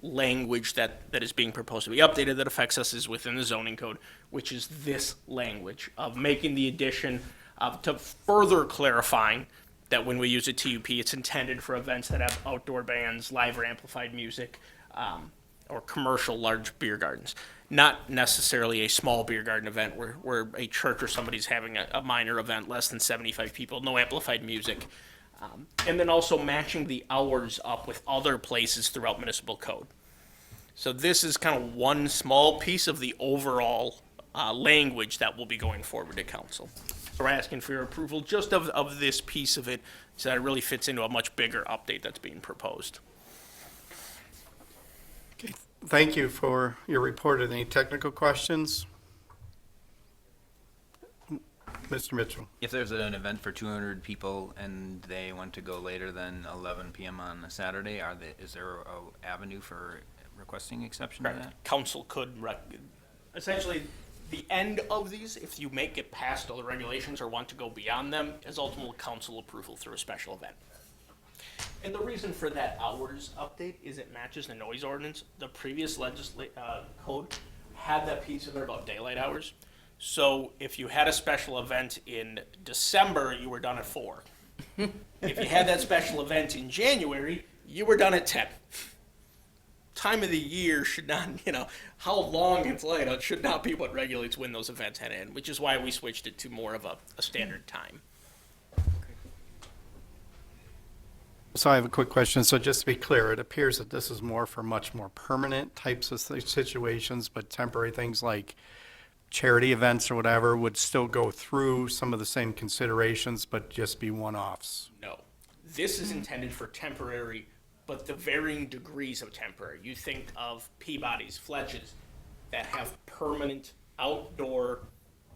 language that is being proposed to be updated that affects us is within the zoning code, which is this language of making the addition to further clarifying that when we use a TUP, it's intended for events that have outdoor bands, live or amplified music, or commercial large beer gardens. Not necessarily a small beer garden event where a church or somebody's having a minor event, less than 75 people, no amplified music. And then also matching the hours up with other places throughout municipal code. So this is kind of one small piece of the overall language that will be going forward to council. So we're asking for your approval just of this piece of it, so that it really fits into a much bigger update that's being proposed. Okay, thank you for your report. Any technical questions? Mr. Mitchell. If there's an event for 200 people and they want to go later than 11 p.m. on a Saturday, is there a avenue for requesting exception to that? Council could, essentially, the end of these, if you make it past all the regulations or want to go beyond them, is ultimately council approval through a special event. And the reason for that hours update is it matches the noise ordinance. The previous code had that piece in there about daylight hours. So if you had a special event in December, you were done at 4. If you had that special event in January, you were done at 10. Time of the year should not, how long it's light out should not be what regulates when those events head in, which is why we switched it to more of a standard time. So I have a quick question. So just to be clear, it appears that this is more for much more permanent types of situations, but temporary things like charity events or whatever would still go through some of the same considerations, but just be one-offs. No. This is intended for temporary, but the varying degrees of temporary. You think of Peabody's, Fletch's, that have permanent outdoor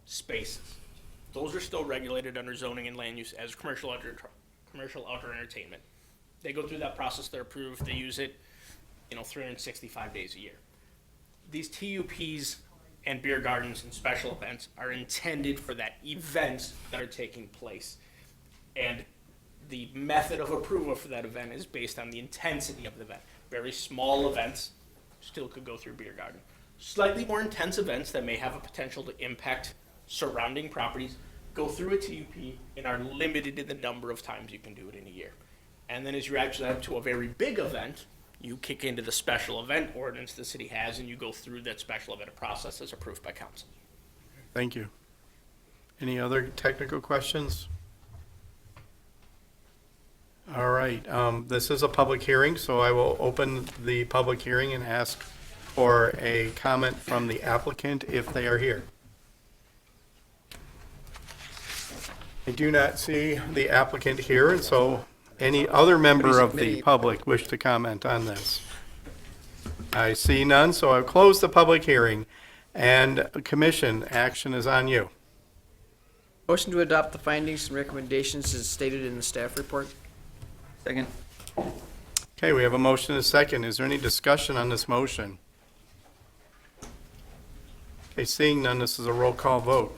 spaces. Those are still regulated under zoning and land use as commercial outdoor entertainment. They go through that process, they're approved, they use it, 365 days a year. These TUPs and beer gardens and special events are intended for that events that are taking place. And the method of approval for that event is based on the intensity of the event. Very small events still could go through beer garden. Slightly more intense events that may have a potential to impact surrounding properties go through a TUP and are limited in the number of times you can do it in a year. And then as you actually have to a very big event, you kick into the special event ordinance the city has, and you go through that special event process as approved by council. Thank you. Any other technical questions? All right, this is a public hearing, so I will open the public hearing and ask for a comment from the applicant if they are here. I do not see the applicant here, and so any other member of the public wish to comment on this? I see none, so I'll close the public hearing. And commission, action is on you. Motion to adopt the findings and recommendations as stated in the staff report. Second. Okay, we have a motion and a second. Is there any discussion on this motion? Okay, seeing none, this is a roll call vote.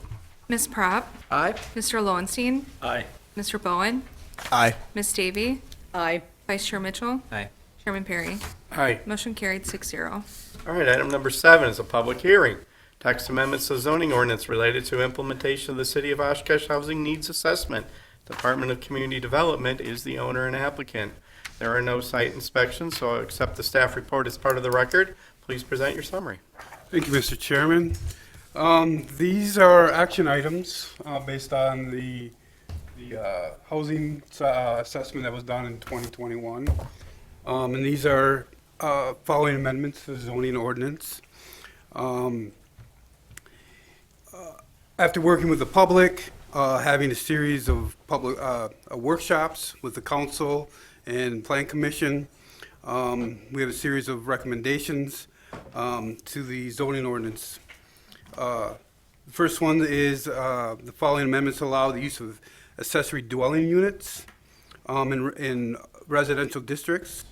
Ms. Prop? Aye. Mr. Lowenstein? Aye. Mr. Bowen? Aye. Ms. Davy? Aye. Vice Chair Mitchell? Aye. Chairman Perry? Aye. Motion carried 6-0. All right, item number 7 is a public hearing. Text amendments to zoning ordinance related to implementation of the City of Oshkosh Housing Needs Assessment. Department of Community Development is the owner and applicant. There are no site inspections, so I'll accept the staff report as part of the record. Please present your summary. Thank you, Mr. Chairman. These are action items based on the housing assessment that was done in 2021. And these are following amendments to the zoning ordinance. After working with the public, having a series of public workshops with the council and plan commission, we have a series of recommendations to the zoning ordinance The first one is the following amendments allow the use of accessory dwelling units in residential districts.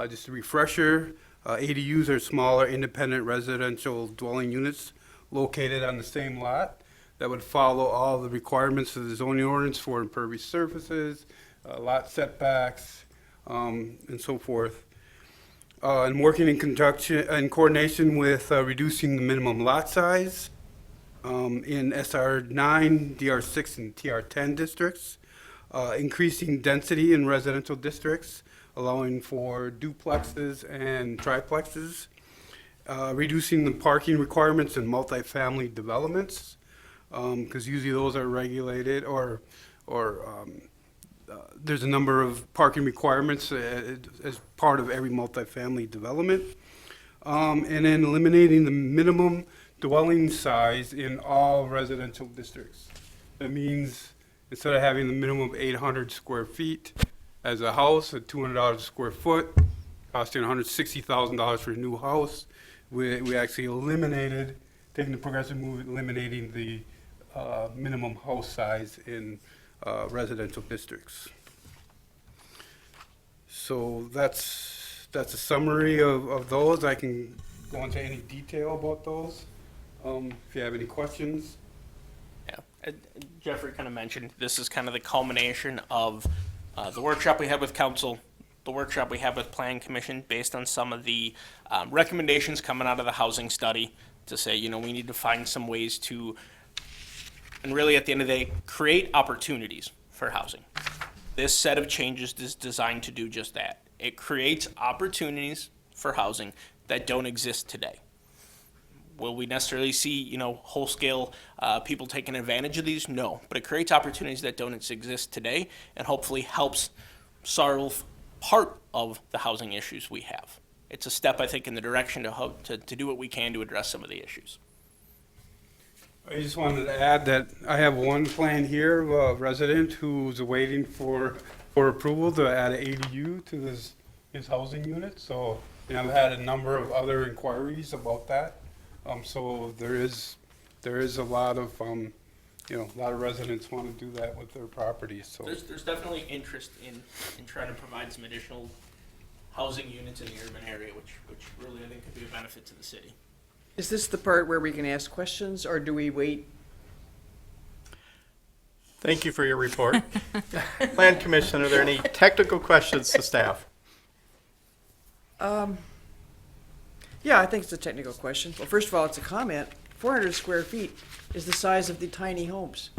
Just a refresher, ADUs are smaller independent residential dwelling units located on the same lot that would follow all the requirements of the zoning ordinance for impervious surfaces, lot setbacks, and so forth. And working in conjunction, in coordination with reducing the minimum lot size in SR9, DR6, and TR10 districts, increasing density in residential districts, allowing for duplexes and triplexes, reducing the parking requirements in multifamily developments, because usually those are regulated or there's a number of parking requirements as part of every multifamily development. And then eliminating the minimum dwelling size in all residential districts. That means instead of having the minimum of 800 square feet as a house at $200 a square foot, costing $160,000 for a new house, we actually eliminated, taking the progressive move, eliminating the minimum house size in residential districts. So that's a summary of those. I can go into any detail about those if you have any questions. Yeah, Jeffrey kind of mentioned this is kind of the culmination of the workshop we had with council, the workshop we had with Plan Commission, based on some of the recommendations coming out of the housing study to say, you know, we need to find some ways to, and really at the end of the day, create opportunities for housing. This set of changes is designed to do just that. It creates opportunities for housing that don't exist today. Will we necessarily see, you know, whole-scale people taking advantage of these? No, but it creates opportunities that don't exist today and hopefully helps solve part of the housing issues we have. It's a step, I think, in the direction to do what we can to address some of the issues. I just wanted to add that I have one plan here, a resident who's waiting for approval to add an ADU to his housing unit. So, you know, I've had a number of other inquiries about that. So there is a lot of, you know, a lot of residents want to do that with their properties. So There's definitely interest in trying to provide some additional housing units in the urban area, which really I think could be a benefit to the city. Is this the part where we can ask questions, or do we wait? Thank you for your report. Plan Commission, are there any technical questions to staff? Yeah, I think it's a technical question. Well, first of all, it's a comment. 400 square feet is the size of the tiny homes.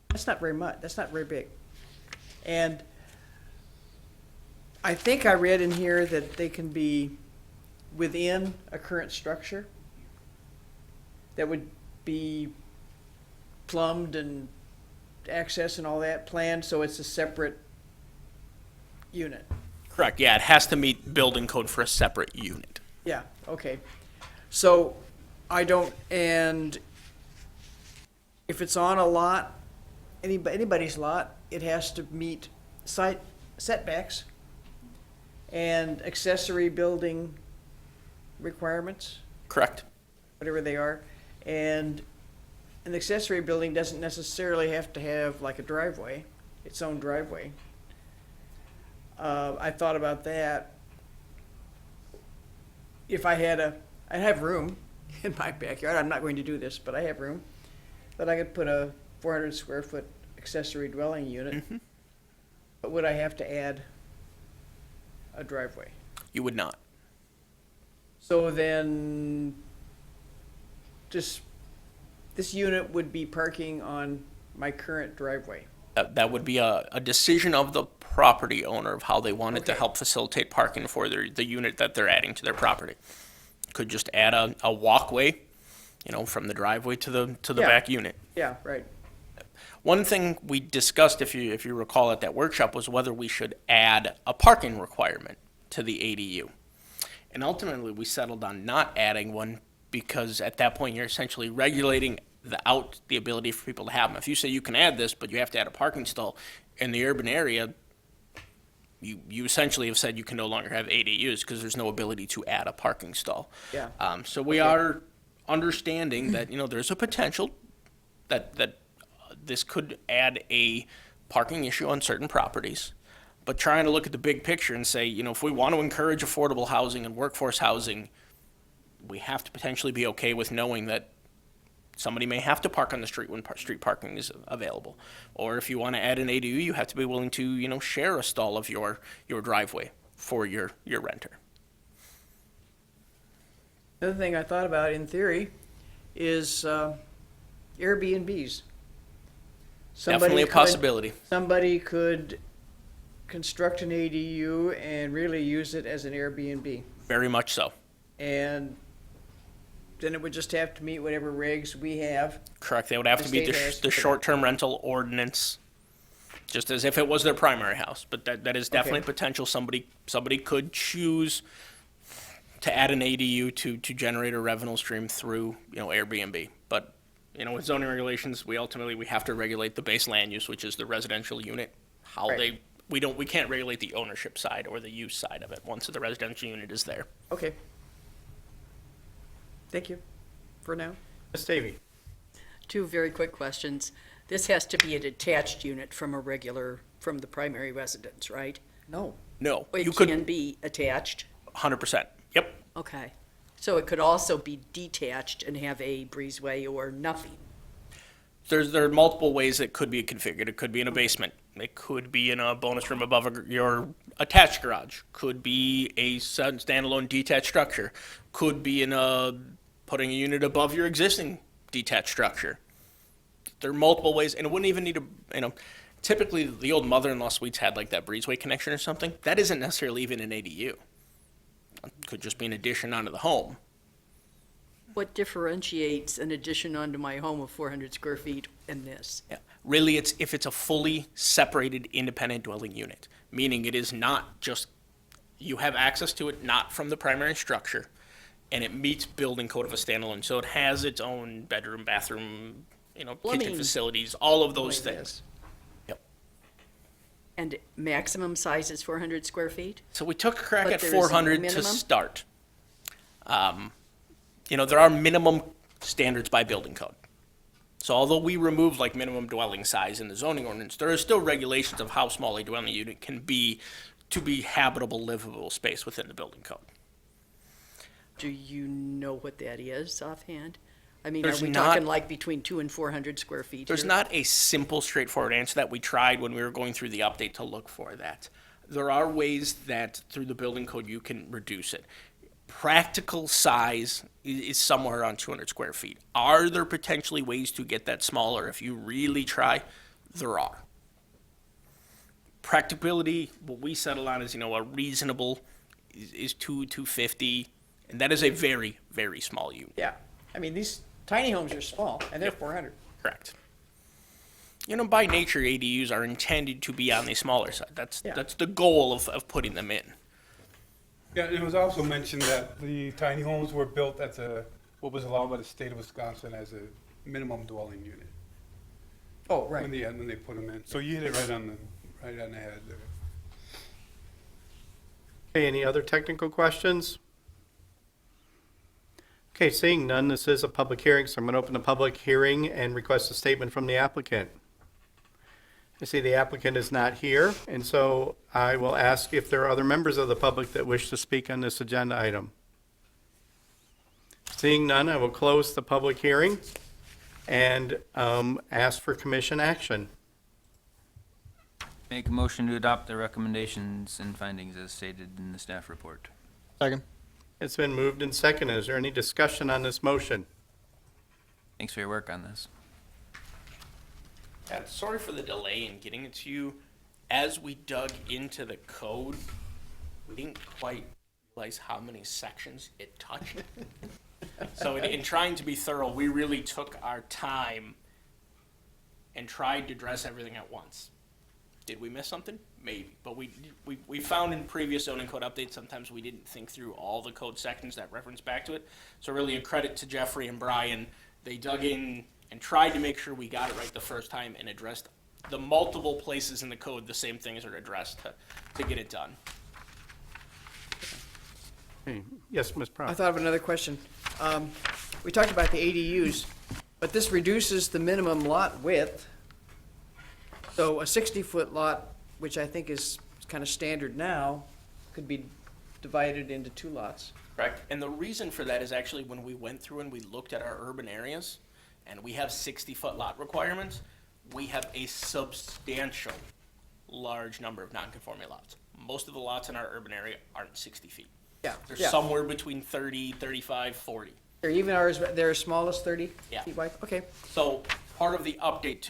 That's not very much. That's not very big. And I think I read in here that they can be within a current structure that would be plumbed and access and all that planned, so it's a separate unit. Correct, yeah, it has to meet building code for a separate unit. Yeah, okay. So I don't, and if it's on a lot, anybody's lot, it has to meet site setbacks and accessory building requirements, Correct. whatever they are. And an accessory building doesn't necessarily have to have like a driveway, its own driveway. I thought about that. If I have room in my backyard, I'm not going to do this, but I have room, that I could put a 400 square foot accessory dwelling unit. Mm-hmm. But would I have to add a driveway? You would not. So then, this unit would be parking on my current driveway. That would be a decision of the property owner of how they wanted to Okay. help facilitate parking for the unit that they're adding to their property. Could just add a walkway, you know, from the driveway to the Yeah. back unit. Yeah, right. One thing we discussed, if you recall at that workshop, was whether we should add a parking requirement to the ADU. And ultimately, we settled on not adding one because at that point, you're essentially regulating the ability for people to have them. If you say you can add this, but you have to add a parking stall in the urban area, you essentially have said you can no longer have ADUs because there's no ability to add a parking stall. Yeah. So we are understanding that, you know, there's a potential that this could add a parking issue on certain properties, but trying to look at the big picture and say, if we want to encourage affordable housing and workforce housing, we have to potentially be okay with knowing that somebody may have to park on the street when street parking is available. Or if you want to add an ADU, you have to be willing to, share a stall of your driveway for your renter. Another thing I thought about in theory is Airbnbs. Definitely a possibility. Somebody could construct an ADU and really use it as an Airbnb. Very much so. And then it would just have to meet whatever regs we have. Correct. They would have to meet the short-term rental ordinance, just as if it was their primary house. But that is definitely potential. Somebody could choose to add an ADU to generate a revenue stream through Airbnb. But with zoning regulations, we have to regulate the base land use, which is the residential unit. We can't regulate the ownership side or the use side of it once the residential unit is there. Okay. Thank you for now. Ms. Davy? Two very quick questions. This has to be a detached unit from the primary residence, right? No. No. It can be attached? 100%. Yep. Okay. So it could also be detached and have a breezeway or nothing? There are multiple ways it could be configured. It could be in a basement. It could be in a bonus room above your attached garage. Could be a standalone detached structure. Could be putting a unit above your existing detached structure. There are multiple ways, and it wouldn't even need typically the old mother-in-law suites had like that breezeway connection or something. That isn't necessarily even an ADU. It could just be an addition onto the home. What differentiates an addition onto my home of 400 square feet and this? Yeah. Really, if it's a fully separated independent dwelling unit, meaning it is not just, you have access to it not from the primary structure, and it meets building code of a standalone. So it has its own bedroom, bathroom, kitchen facilities, all of those things. Yep. And maximum size is 400 square feet? So we took a crack But at there is no 400 to minimum? start. There are minimum standards by building code. So although we removed like minimum dwelling size in the zoning ordinance, there are still regulations of how small a dwelling unit can be to be habitable, livable space within the building code. Do you know what that is offhand? I mean, There's are we not- talking like between 200 and 400 square feet? There's here? not a simple, straightforward answer that we tried when we were going through the update to look for that. There are ways that through the building code you can reduce it. Practical size is somewhere around 200 square feet. Are there potentially ways to get that smaller if you really try? There are. Practicability, what we settle on is, a reasonable is 250, and that is a very, very small unit. Yeah. I mean, these tiny homes are small, and they're 400. Correct. By nature, ADUs are intended to be on the smaller side. That's the goal of putting them in. Yeah, and it was also mentioned that the tiny homes were built at what was allowed by the state of Wisconsin as a minimum dwelling unit. Oh, right. When they put them in. So you hit it right on the head there. Okay, any other technical questions? Okay, seeing none, this is a public hearing, so I'm going to open the public hearing and request a statement from the applicant. I see the applicant is not here, and so I will ask if there are other members of the public that wish to speak on this agenda item. Seeing none, I will close the public hearing and ask for commission action. Make a motion to adopt the recommendations and findings as stated in the staff report. Second. It's been moved and seconded. Is there any discussion on this motion? Thanks for your work on this. Yeah, sorry for the delay in getting it to you. As we dug into the code, we didn't quite realize how many sections it touched. So in trying to be thorough, we really took our time and tried to address everything at once. Did we miss something? Maybe. But we found in previous zoning code updates, sometimes we didn't think through all the code sections that reference back to it. So really a credit to Jeffrey and Brian. They dug in and tried to make sure we got it right the first time and addressed the multiple places in the code the same things are addressed to get it done. Yes, Ms. Proud. I thought of another question. We talked about the ADUs. But this reduces the minimum lot width. So a 60-foot lot, which I think is kind of standard now, could be divided into 2 lots. Correct. And the reason for that is actually when we went through and we looked at our urban areas, and we have 60-foot lot requirements, we have a substantial large number of non-conforming lots. Most of the lots in our urban area aren't 60 feet. Yeah. They're yeah. somewhere between 30, 35, 40. They're even ours, they're as small as 30 Yeah. feet wide? Okay. So part of the update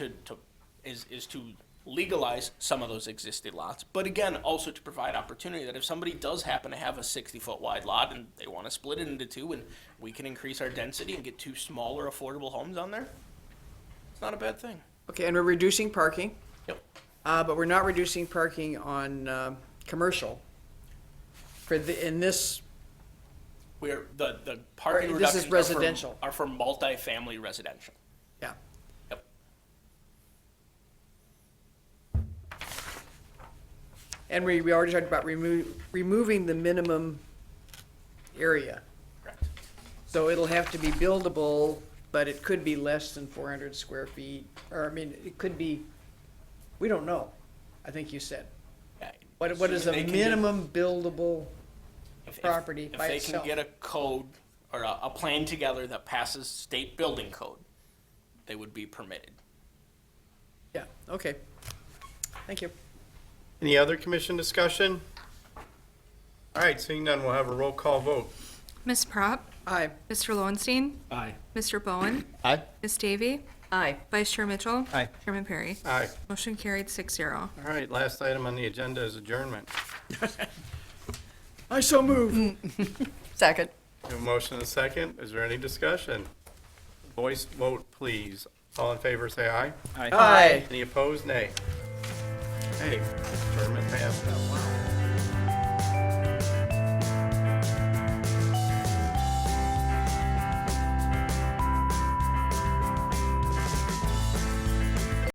is to legalize some of those existing lots, but again, also to provide opportunity that if somebody does happen to have a 60-foot wide lot and they want to split it into 2 and we can increase our density and get 2 smaller affordable homes on there, it's not a bad thing. Okay, and we're reducing parking. Yep. But we're not reducing parking on commercial. In this, We're, the parking Or this is reductions residential. are for multifamily residential. yeah. Yep. And we already talked about removing the minimum area. Correct. So it'll have to be buildable, but it could be less than 400 square feet, or, I mean, it could be, we don't know, I think you said. Yeah. What is a Assuming they can get- minimum buildable if- property by If they itself? can get a code or a plan together that passes state building code, they would be permitted. Yeah, okay. Thank you. Any other commission discussion? All right, seeing none, we'll have a roll call vote. Ms. Prop, Aye. Mr. Lowenstein, Aye. Mr. Bowen, Aye. Ms. Davy, Aye. Vice Chair Mitchell, Aye. Chairman Perry. Aye. Motion carried 6-0. All right, last item on the agenda is adjournment. I so move. Second. We have a motion and a second. Is there any discussion? Voice vote, please. All in favor, say aye. Aye. Any opposed, nay. Hey, adjournment passed.